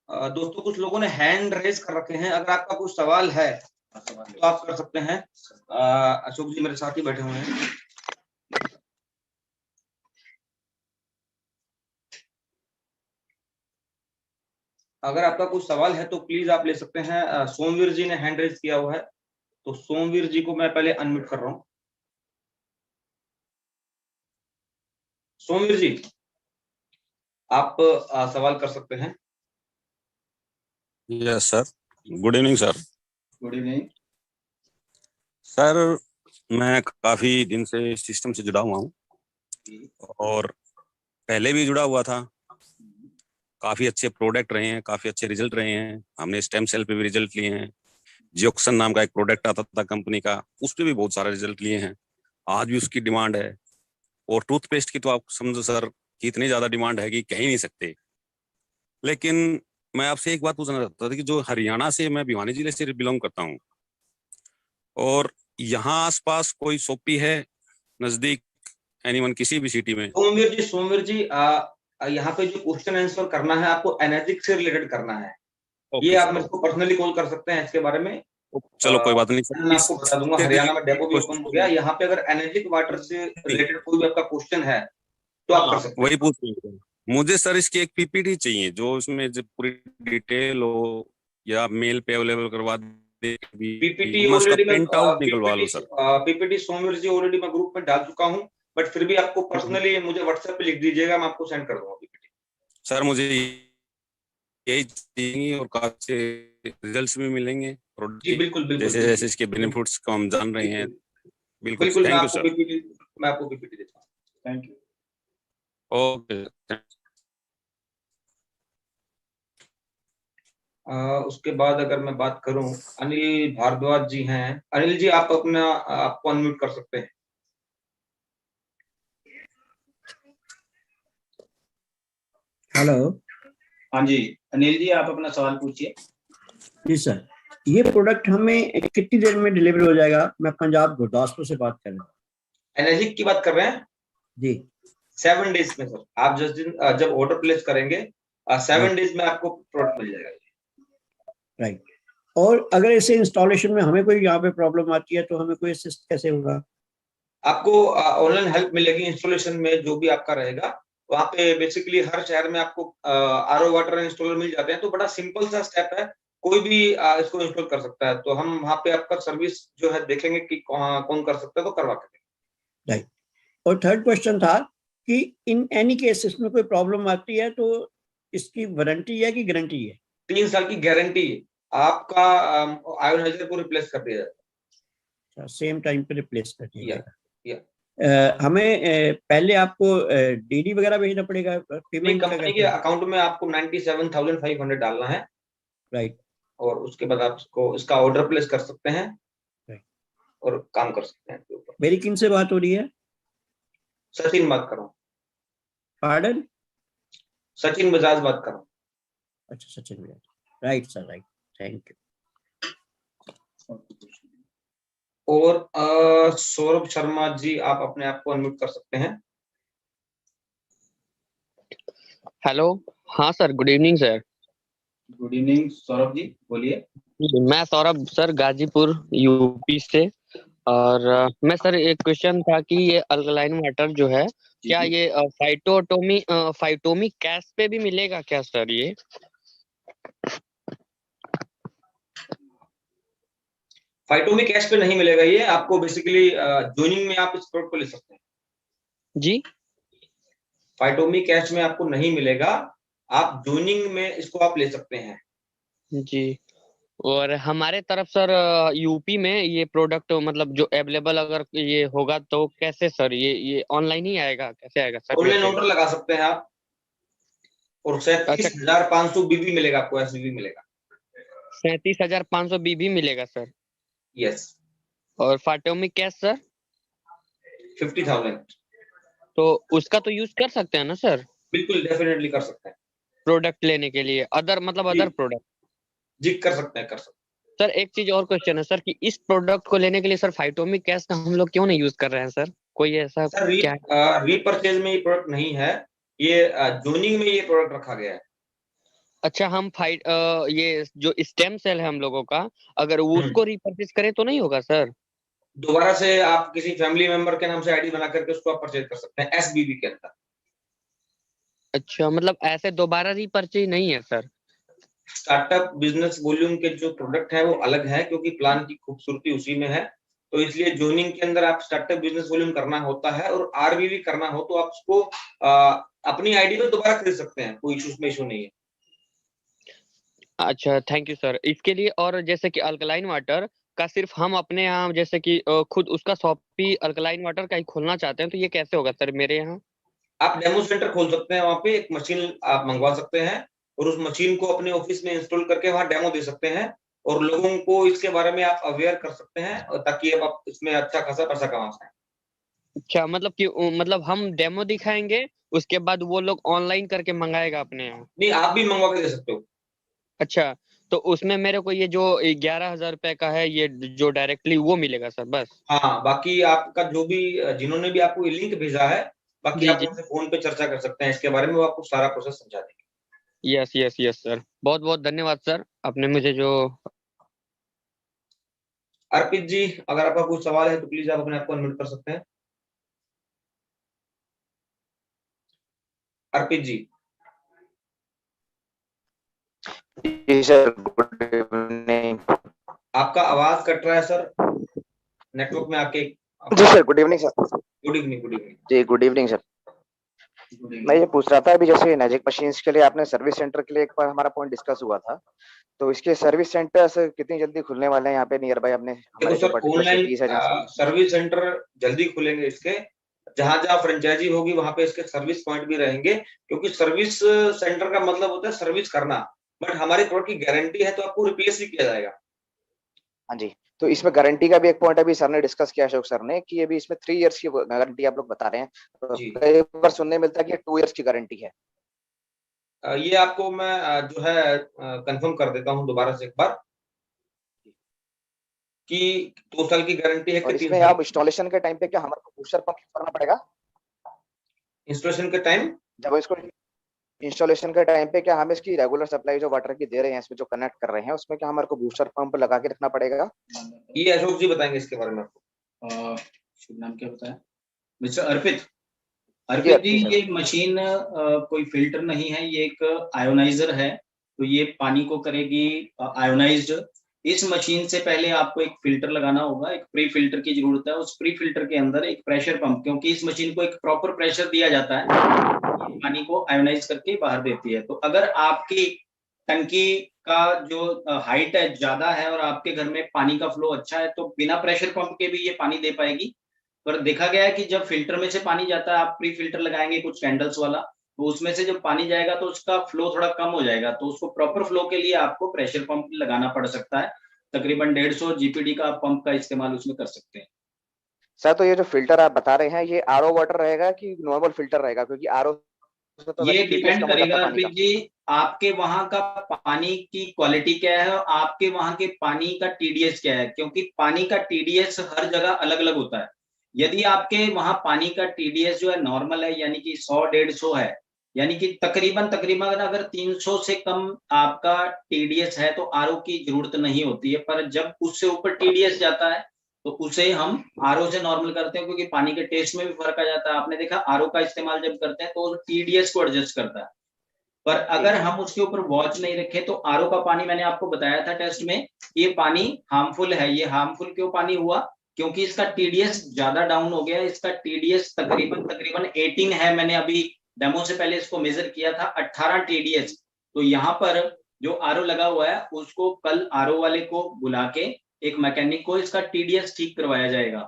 दोस्तों कुछ लोगों ने हैंड रेज कर रखे हैं, अगर आपका कुछ सवाल है तो आप कर सकते हैं। अशोक जी मेरे साथ ही बैठे हुए हैं। अगर आपका कुछ सवाल है तो प्लीज आप ले सकते हैं। सोमवीर जी ने हैंड रेज किया हुआ है, तो सोमवीर जी को मैं पहले अनम्यूट कर रहा हूँ। सोमवीर जी आप सवाल कर सकते हैं। Yes sir, good evening sir. Good evening sir, मैं काफी दिन से सिस्टम से जुड़ा हुआ हूँ और पहले भी जुड़ा हुआ था। काफी अच्छे प्रोडक्ट रहे हैं, काफी अच्छे रिजल्ट रहे हैं। हमने स्टेम सेल पे भी रिजल्ट लिए हैं। जियोक्सन नाम का एक प्रोडक्ट आता था कंपनी का, उस पे भी बहुत सारे रिजल्ट लिए हैं। आज भी उसकी डिमांड है। और टूथपेस्ट की तो आप समझो सर कि इतनी ज्यादा डिमांड है कि कह ही नहीं सकते। लेकिन मैं आपसे एक बात पूछना चाहता था कि जो हरियाणा से, मैं भिवानी जिले से बिलोंग करता हूँ, और यहाँ आसपास कोई शॉपी है नजदीक, एनीवन किसी भी सिटी में? सोमवीर जी यहाँ पे जो क्वेश्चन आंसर करना है आपको एनर्जी से रिलेटेड करना है। ये आप मेरे को पर्सनली कॉल कर सकते हैं इसके बारे में। चलो कोई बात नहीं मैं आपको बता दूंगा। हरियाणा में डेपो भी ओपन हो गया। सर। यहाँ पे अगर एनर्जी वाटर से रिलेटेड कोई भी आपका क्वेश्चन है तो आप कर सकते हैं। वही पूछ रहे हैं। मुझे सर इसकी एक पीपीटी चाहिए जो इसमें जो पूरी डिटेल हो, या मेल पे अवेलेबल करवा दे। पीपीटी मैं उसका ऑलरेडी मैं प्रिंट आउट निकलवा लूं सर। पीपीटी सोमवीर जी ऑलरेडी मैं ग्रुप में डाल चुका हूँ, बट फिर भी आपको पर्सनली मुझे व्हाट्सएप पे लिख दीजिएगा, मैं आपको सेंड कर दूंगा पीपीटी। सर मुझे यही चाहिए, और काफी रिजल्ट्स भी मिलेंगे प्रोडक्ट जी के, बिल्कुल बिल्कुल जैसे जैसे इसके बेनिफिट्स को हम जान रहे हैं। बिल्कुल, बिल्कुल थैंक यू सर। मैं आपको पीपीटी देता हूँ। Thank you. ओके। उसके बाद अगर मैं बात करूं, अनिल भारद्वाज जी हैं। अनिल जी आप अपना आपको अनम्यूट कर सकते हैं। हेलो। हाँ जी अनिल जी आप अपना सवाल पूछिए। जी सर, ये प्रोडक्ट हमें कितनी देर में डिलीवर हो जाएगा? मैं पंजाब गुरदासपुर से बात कर रहा हूँ। एनर्जी की बात कर रहे हैं जी। 7 डेज में सर। आप जिस दिन जब ऑर्डर प्लेस करेंगे 7 डेज में आपको प्रोडक्ट मिल जाएगा। राइट। और अगर इसे इंस्टॉलेशन में हमें कोई यहाँ पे प्रॉब्लम आती है तो हमें कोई असिस्ट कैसे होगा? आपको ऑनलाइन हेल्प मिलेगी इंस्टॉलेशन में, जो भी आपका रहेगा वहाँ पे। बेसिकली हर शहर में आपको आरओ वाटर इंस्टॉलर मिल जाते हैं, तो बड़ा सिंपल सा स्टेप है, कोई भी इसको इंस्टॉल कर सकता है। तो हम वहाँ पे आपका सर्विस जो है देखेंगे कि कौन कर सकता है, तो करवा के देंगे। राइट। और थर्ड क्वेश्चन था कि इन एनी केस इसमें कोई प्रॉब्लम आती है तो इसकी वारंटी है कि गारंटी है? 3 साल की गारंटी आपका आयोनाइजर को रिप्लेस कर दिया जाएगा। सेम टाइम पे रिप्लेस कर दिया जाएगा। हमें पहले आपको डीडी वगैरह भेजना पड़ेगा पेमेंट का? कंपनी के अकाउंट में आपको 97,500 डालना है। राइट। और उसके बाद आप इसका ऑर्डर प्लेस कर सकते हैं और काम कर सकते हैं। मेरी किन से बात हो रही है? सचिन बात कर रहा हूँ। पार्डन? सचिन बजाज बात कर रहा हूँ। अच्छा Sachin Bajaj. Right sir, right. Thank you. और सौरभ शर्मा जी आप अपने आप को अनम्यूट कर सकते हैं। हेलो। हाँ sir, good evening sir. Good evening Saurabh ji, बोलिए। मैं सौरभ सर, गाजीपुर यूपी से। और मैं सर, एक क्वेश्चन था कि ये अल्कलाइन वाटर जो है, क्या ये फाइटोमी कैश पे भी मिलेगा क्या सर ये? फाइटोमी कैश पे नहीं मिलेगा, ये आपको बेसिकली जॉइनिंग में आप इस प्रोडक्ट को ले सकते हैं जी। फाइटोमी कैश में आपको नहीं मिलेगा, आप जॉइनिंग में इसको आप ले सकते हैं। जी। और हमारे तरफ सर यूपी में ये प्रोडक्ट मतलब जो अवेलेबल अगर ये होगा तो कैसे सर, ये ऑनलाइन ही आएगा, कैसे आएगा सर? ऑनलाइन कैसे? ऑर्डर लगा सकते हैं आप, और अच्छा, 37,500 बीबी मिलेगा आपको, एसबीबी मिलेगा। 37,500 बीबी मिलेगा सर। यस। और फाइटोमी कैश सर? 50,000। तो उसका तो यूज कर सकते हैं ना सर, बिल्कुल डेफिनेटली कर सकते हैं प्रोडक्ट लेने के लिए, अदर प्रोडक्ट? जी कर सकते हैं, कर सकते हैं। सर एक चीज और क्वेश्चन है सर कि इस प्रोडक्ट को लेने के लिए सर फाइटोमी कैश का हम लोग क्यों नहीं यूज कर रहे हैं सर? कोई ऐसा सर क्या है? रीपरचेज में ये प्रोडक्ट नहीं है, ये जोनिंग में ये प्रोडक्ट रखा गया है। अच्छा, हम ये जो स्टेम सेल है हम लोगों का, अगर वो उसको रिपर्चेज करें तो नहीं होगा सर? दोबारा से आप किसी फैमिली मेंबर के नाम से आईडी बना करके उसको आप परचेज कर सकते हैं एसबीबी के अंदर। अच्छा, मतलब ऐसे दोबारा रिपर्चेज नहीं है सर? स्टार्टअप बिजनेस वॉल्यूम के जो प्रोडक्ट है वो अलग है, क्योंकि प्लान की खूबसूरती उसी में है। तो इसलिए जोइनिंग के अंदर आप स्टार्टअप बिजनेस वॉल्यूम करना होता है, और आरबीबी करना हो तो आप उसको अपनी आईडी पे दोबारा खरीद सकते हैं, कोई इशू नहीं है। अच्छा, थैंक यू सर इसके लिए। और जैसे कि अल्कलाइन वाटर का सिर्फ हम अपने यहाँ जैसे कि खुद उसका शॉप भी अल्कलाइन वाटर का ही खोलना चाहते हैं, तो ये कैसे होगा सर मेरे यहाँ? आप डेमो सेंटर खोल सकते हैं, वहां पे एक मशीन आप मंगवा सकते हैं, और उस मशीन को अपने ऑफिस में इंस्टॉल करके वहां डेमो दे सकते हैं, और लोगों को इसके बारे में आप अवेयर कर सकते हैं, और ताकि आप इसमें अच्छा खासा पैसा कमा सकें। अच्छा, मतलब कि मतलब हम डेमो दिखाएंगे, उसके बाद वो लोग ऑनलाइन करके मंगाएगा अपने यहाँ? नहीं, आप भी मंगवा के दे सकते हो। अच्छा, तो उसमें मेरे को ये जो 11,000 रुपए का है, ये जो डायरेक्टली वो मिलेगा सर बस? हाँ, बाकी आपका जो भी जिन्होंने भी आपको ये लिंक भेजा है, बाकी जी आप जी। उनसे फोन पे चर्चा कर सकते हैं इसके बारे में, वो आपको सारा प्रोसेस समझा देंगे। यस यस यस सर, बहुत बहुत धन्यवाद सर, आपने मुझे जो। अर्पित जी, अगर आपका कुछ सवाल है तो प्लीज आप अपने आप को अनम्यूट कर सकते हैं। अर्पित जी। जी सर, गुड इवनिंग। आपका आवाज कट रहा है सर, नेटवर्क में आके। जी sir, good evening sir. Good evening, good evening. जी गुड इवनिंग सर। मैं ये पूछ रहा था, अभी जैसे मैजिक मशीन्स के लिए आपने सर्विस सेंटर के लिए एक बार हमारा पॉइंट डिस्कस हुआ था, तो इसके सर्विस सेंटर कितनी जल्दी खुलने वाले हैं यहाँ पे नियर बाय अपने देखो हमारे जो सर, पर्टिकुलर ऑनलाइन सिटीज है जहाँ से? सर्विस सेंटर जल्दी खुलेंगे इसके, जहां जहां फ्रेंचाइजी होगी वहां पे इसके सर्विस पॉइंट भी रहेंगे, क्योंकि सर्विस सेंटर का मतलब होता है सर्विस करना, बट हमारी प्रोडक्ट की गारंटी है तो आपको रिप्लेस भी किया जाएगा। हाँ जी, तो इसमें गारंटी का भी एक पॉइंट अभी सर ने डिस्कस किया, अशोक सर ने, कि अभी इसमें 3 इयर्स की गारंटी आप लोग बता रहे हैं, तो जी। कई बार सुनने मिलता है कि 2 इयर्स की गारंटी है। ये आपको मैं जो है कंफर्म कर देता हूँ दोबारा से एक बार, कि 2 साल की गारंटी है और कि 3 इसमें साल आप इंस्टॉलेशन के टाइम पे क्या हमारे को बूस्टर पंप करना पड़ेगा? इंस्टॉलेशन के टाइम? जब इसको इंस्टॉलेशन के टाइम पे क्या हम इसकी रेगुलर सप्लाई जो वाटर की दे रहे हैं, इसमें जो कनेक्ट कर रहे हैं, उसमें क्या हमारे को बूस्टर पंप लगा के रखना पड़ेगा? ये अशोक जी बताएंगे इसके बारे में आपको। शुभ नाम क्या बताया? मिस्टर अर्पित। जी, अर्पित जी, सर। ये मशीन कोई फिल्टर नहीं है, ये एक आयोनाइजर है, तो ये पानी को करेगी आयोनाइज्ड। इस मशीन से पहले आपको एक फिल्टर लगाना होगा, एक प्री फिल्टर की जरूरत है। उस प्री फिल्टर के अंदर एक प्रेशर पंप, क्योंकि इस मशीन को एक प्रॉपर प्रेशर दिया जाता है, ये पानी को आयोनाइज करके बाहर देती है। तो अगर आपकी टंकी का जो हाइट है ज्यादा है और आपके घर में पानी का फ्लो अच्छा है, तो बिना प्रेशर पंप के भी ये पानी दे पाएगी। पर देखा गया है कि जब फिल्टर में से पानी जाता है, आप प्री फिल्टर लगाएंगे कुछ कैंडल्स वाला, तो उसमें से जब पानी जाएगा तो उसका फ्लो थोड़ा कम हो जाएगा, तो उसको प्रॉपर फ्लो के लिए आपको प्रेशर पंप लगाना पड़ सकता है। तकरीबन 150 जीपीडी का पंप का इस्तेमाल उसमें कर सकते हैं। सर, तो ये जो फिल्टर आप बता रहे हैं, ये आरओ वाटर रहेगा कि नॉर्मल फिल्टर रहेगा? क्योंकि आरओ से तो ये वैसे टीडीएस डिपेंड कम हो जाता करेगा है पानी का। अर्पित जी, आपके वहां का पानी की क्वालिटी क्या है और आपके वहां के पानी का टीडीएस क्या है, क्योंकि पानी का टीडीएस हर जगह अलग अलग होता है। यदि आपके वहां पानी का टीडीएस जो है नॉर्मल है, यानी कि 100-150 है, यानी कि तकरीबन तकरीबन अगर 300 से कम आपका टीडीएस है तो आरओ की जरूरत नहीं होती है, पर जब उससे ऊपर टीडीएस जाता है तो उसे हम आरओ से नॉर्मल करते हैं, क्योंकि पानी के टेस्ट में भी फर्क आ जाता है। आपने देखा आरओ का इस्तेमाल जब करते हैं तो टीडीएस को एडजस्ट करता है, पर अगर हम उसके ऊपर वॉच नहीं रखें तो आरओ का पानी, मैंने आपको बताया था टेस्ट में, ये पानी हार्मफुल है। ये हार्मफुल क्यों पानी हुआ? क्योंकि इसका टीडीएस ज्यादा डाउन हो गया। इसका टीडीएस तकरीबन तकरीबन 18 है। मैंने अभी डेमो से पहले इसको मेजर किया था, 18 टीडीएस। तो यहाँ पर जो आरओ लगा हुआ है उसको कल आरओ वाले को बुला के एक मैकेनिक को इसका टीडीएस ठीक करवाया जाएगा।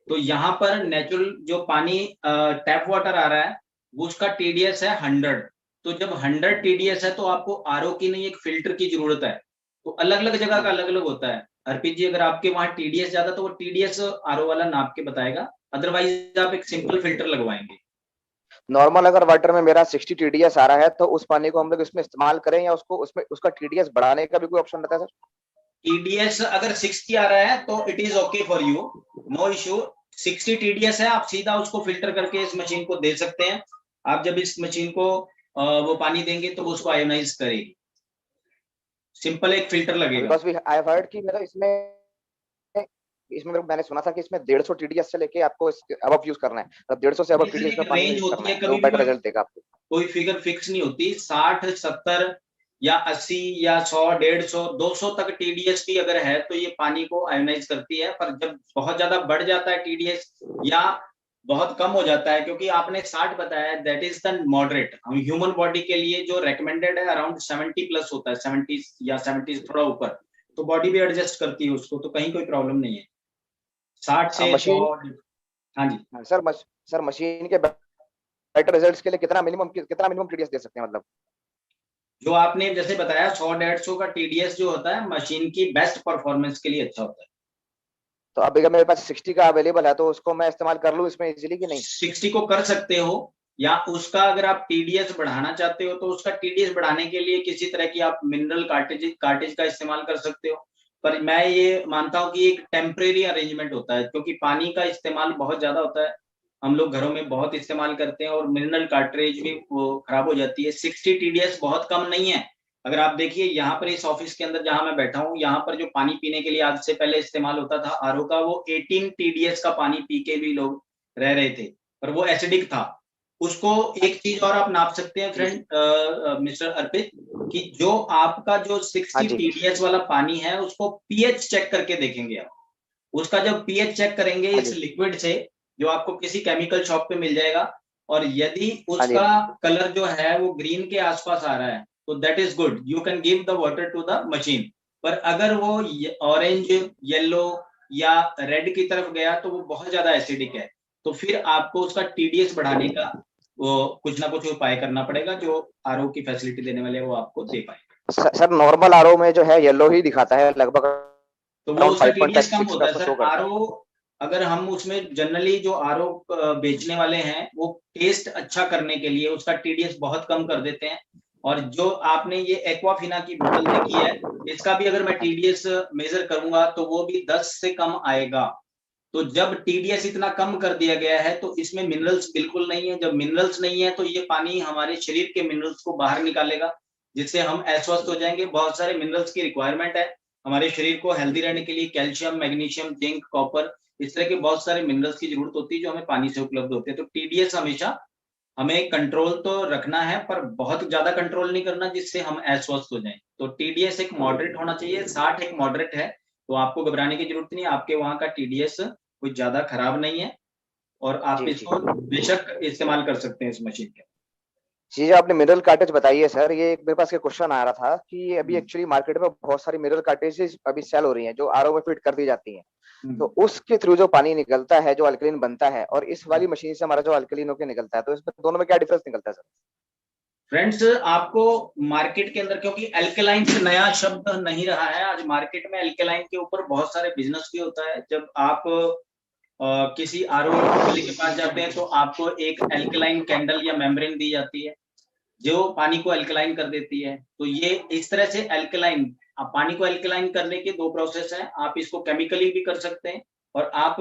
तो यहाँ पर नेचुरल जो पानी टैप वाटर आ रहा है उसका टीडीएस है 100। तो जब 100 टीडीएस है तो आपको आरओ की नहीं एक फिल्टर की जरूरत है। तो अलग अलग जगह का अलग अलग होता है। अर्पित जी, अगर आपके वहां टीडीएस ज्यादा तो वो टीडीएस आरओ वाला नाप के बताएगा, अदरवाइज आप एक सिंपल फिल्टर लगवाएंगे। नॉर्मल अगर वाटर में मेरा 60 टीडीएस आ रहा है तो उस पानी को हम लोग इसमें इस्तेमाल करें, या उसको उसमें उसका टीडीएस बढ़ाने का भी कोई ऑप्शन रहता है सर? टीडीएस अगर 60 आ रहा है तो it is okay for you, no issue. 60 TDS है, आप सीधा उसको फिल्टर करके इस मशीन को दे सकते हैं। आप जब इस मशीन को वो पानी देंगे तो वो उसको आयोनाइज करेगी। सिंपल एक फिल्टर लगेगा। बिकॉज़ आई हैव हर्ड कि मतलब इसमें मैंने सुना था कि इसमें 150 टीडीएस से लेके आपको अबव यूज करना है, मतलब 150 से अबव टीडीएस में पानी रेंज यूज होती करना है, है कभी तो बेटर रिजल्ट देगा आपको। कोई फिगर फिक्स नहीं होती। 60, 70 या 80 या 100, 150, 200 तक टीडीएस भी अगर है तो ये पानी को आयोनाइज करती है। पर जब बहुत ज्यादा बढ़ जाता है टीडीएस या बहुत कम हो जाता है, क्योंकि आपने 60 बताया, that is the moderate. Human body के लिए जो रेकमेंडेड है अराउंड 70 प्लस होता है, 70 या 70 थोड़ा ऊपर, तो बॉडी भी एडजस्ट करती है उसको, तो कहीं कोई प्रॉब्लम नहीं है। 60 से 100। हाँ जी सर मशीन के बेटर रिजल्ट्स के लिए कितना मिनिमम टीडीएस दे सकते हैं? मतलब जो आपने जैसे बताया 100, 150 का टीडीएस जो होता है मशीन की बेस्ट परफॉर्मेंस के लिए अच्छा होता है। तो अभी अगर मेरे पास 60 का अवेलेबल है तो उसको मैं इस्तेमाल कर लूं इसमें इजीली कि नहीं? 60 को कर सकते हो, या उसका अगर आप टीडीएस बढ़ाना चाहते हो तो उसका टीडीएस बढ़ाने के लिए किसी तरह की आप मिनरल कार्टेज का इस्तेमाल कर सकते हो। पर मैं ये मानता हूँ कि एक टेम्परेरी अरेंजमेंट होता है, क्योंकि पानी का इस्तेमाल बहुत ज्यादा होता है, हम लोग घरों में बहुत इस्तेमाल करते हैं और मिनरल कार्ट्रेज भी वो खराब हो जाती है। 60 टीडीएस बहुत कम नहीं है। अगर आप देखिए यहाँ पर इस ऑफिस के अंदर जहां मैं बैठा हूँ, यहाँ पर जो पानी पीने के लिए आज से पहले इस्तेमाल होता था आरओ का, वो 18 टीडीएस का पानी पी के भी लोग रह रहे थे, पर वो एसिडिक था। उसको एक चीज और आप नाप सकते हैं फ्रेंड मिस्टर अर्पित, कि जो आपका जो 60 टीडीएस वाला पानी है उसको पीएच चेक करके देखेंगे आप। उसका जब पीएच चेक करेंगे इस लिक्विड से, जो आपको किसी केमिकल शॉप पे मिल जाएगा, और यदि उसका कलर जो है वो ग्रीन के आसपास आ रहा है तो that is good, you can give the water to the machine. पर अगर वो ऑरेंज, येलो या रेड की तरफ गया तो वो बहुत ज्यादा एसिडिक है, तो फिर आपको उसका टीडीएस बढ़ाने का वो कुछ ना कुछ उपाय करना पड़ेगा, जो आरओ की फैसिलिटी देने वाले वो आपको दे पाए। सर नॉर्मल आरओ में जो है येलो ही दिखाता है लगभग, तो वो उसका टीडीएस कम होता है सर। आरओ अगर हम उसमें जनरली जो आरओ बेचने वाले हैं वो टेस्ट अच्छा करने के लिए उसका टीडीएस बहुत कम कर देते हैं। और जो आपने ये एक्वाफिना की बोतल देखी है, इसका भी अगर मैं टीडीएस मेजर करूंगा तो वो भी 10 से कम आएगा। तो जब टीडीएस इतना कम कर दिया गया है तो इसमें मिनरल्स बिल्कुल नहीं है। जब मिनरल्स नहीं है तो ये पानी हमारे शरीर के मिनरल्स को बाहर निकालेगा, जिससे हम अस्वस्थ हो जाएंगे। बहुत सारे मिनरल्स की रिक्वायरमेंट है हमारे शरीर को हेल्दी रहने के लिए, कैल्शियम, मैग्नीशियम, जिंक, कॉपर, इस तरह के बहुत सारे मिनरल्स की जरूरत होती है जो हमें पानी से उपलब्ध होते हैं। तो टीडीएस हमेशा हमें कंट्रोल तो रखना है, पर बहुत ज्यादा कंट्रोल नहीं करना जिससे हम अस्वस्थ हो जाएं। तो टीडीएस एक मॉडरेट होना चाहिए, 60 एक मॉडरेट है, तो आपको घबराने की जरूरत नहीं। आपके वहां का टीडीएस कुछ ज्यादा खराब नहीं है और आप इसको बेशक इस्तेमाल कर सकते हैं इस मशीन के। जी, आपने मिनरल कार्टेज बताई है सर, ये मेरे पास क्वेश्चन आ रहा था कि अभी एक्चुअली मार्केट में बहुत सारी मिनरल कार्टेजेस अभी सेल हो रही हैं जो आरओ में फिट कर दी जाती हैं, तो उसके थ्रू जो पानी निकलता है, जो अल्कलीन बनता है, और इस वाली मशीन से हमारा जो अल्कलीन होकर निकलता है, तो इसमें दोनों में क्या डिफरेंस निकलता है सर? फ्रेंड्स, आपको मार्केट के अंदर, क्योंकि एल्कलाइन नया शब्द नहीं रहा है, आज मार्केट में एल्कलाइन के ऊपर बहुत सारे बिजनेस भी होता है। जब आप किसी आरओ वाले के पास जाते हैं तो आपको एक एल्कलाइन कैंडल या मेम्ब्रेन दी जाती है जो पानी को एल्कलाइन कर देती है। तो ये इस तरह से एल्कलाइन, पानी को एल्कलाइन करने के दो प्रोसेस हैं। आप इसको केमिकली भी कर सकते हैं और आप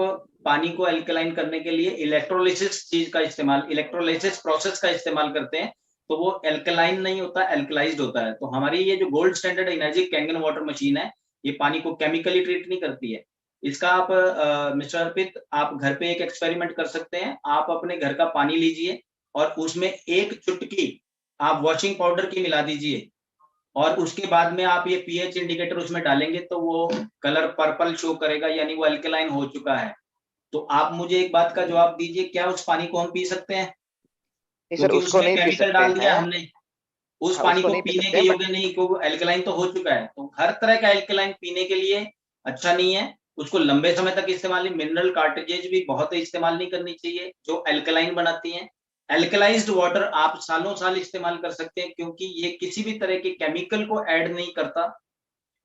पानी को एल्कलाइन करने के लिए इलेक्ट्रोलिसिस चीज का इस्तेमाल, इलेक्ट्रोलिसिस प्रोसेस का इस्तेमाल करते हैं, तो वो एल्कलाइन नहीं होता, एल्कलाइज्ड होता है। तो हमारी ये जो gold standard energy Kangen water machine है, ये पानी को केमिकली ट्रीट नहीं करती है। इसका आप मिस्टर अर्पित, आप घर पे एक एक्सपेरिमेंट कर सकते हैं। आप अपने घर का पानी लीजिए और उसमें एक चुटकी आप वॉशिंग पाउडर की मिला दीजिए, और उसके बाद में आप ये पीएच इंडिकेटर उसमें डालेंगे तो वो कलर पर्पल शो करेगा, यानी वो अल्कलाइन हो चुका है। तो आप मुझे एक बात का जवाब दीजिए, क्या उस पानी को हम पी सकते हैं? नहीं सर, क्योंकि उसको उसमें नहीं पी केमिकल सकते डाल दिया हैं। हमने, उस हाँ, पानी उसको को नहीं पी पीने सकते के हैं, योग्य नहीं, क्योंकि एल्कलाइन तो हो चुका है। तो हर तरह का एल्कलाइन पीने के लिए अच्छा नहीं है, उसको लंबे समय तक इस्तेमाल नहीं। मिनरल कार्ट्रिजेज भी बहुत इस्तेमाल नहीं करनी चाहिए जो एल्कलाइन बनाती हैं। एल्कलाइज्ड वाटर आप सालों साल इस्तेमाल कर सकते हैं, क्योंकि ये किसी भी तरह के केमिकल को ऐड नहीं करता।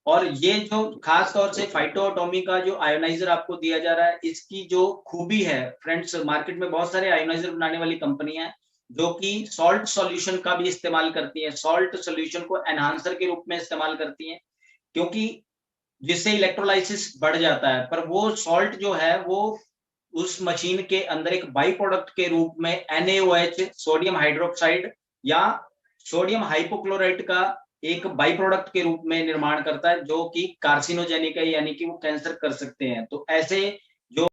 और ये जो खास तौर से फाइटोटॉमी का जो आयोनाइजर आपको दिया जा रहा है, इसकी जो खूबी है फ्रेंड्स, मार्केट में बहुत सारे आयोनाइजर बनाने वाली कंपनियां हैं जो कि सॉल्ट सॉल्यूशन का भी इस्तेमाल करती हैं, सॉल्ट सॉल्यूशन को एनहांसर के रूप में इस्तेमाल करती हैं, क्योंकि जिससे इलेक्ट्रोलाइसिस बढ़ जाता है। पर वो सॉल्ट जो है वो उस मशीन के अंदर एक बाई प्रोडक्ट के रूप में NaOH, सोडियम हाइड्रोक्साइड या सोडियम हाइपोक्लोराइट का एक बाई प्रोडक्ट के रूप में निर्माण करता है, जो कि कार्सिनोजेनिक है, यानी कि वो कैंसर कर सकते हैं। तो ऐसे जो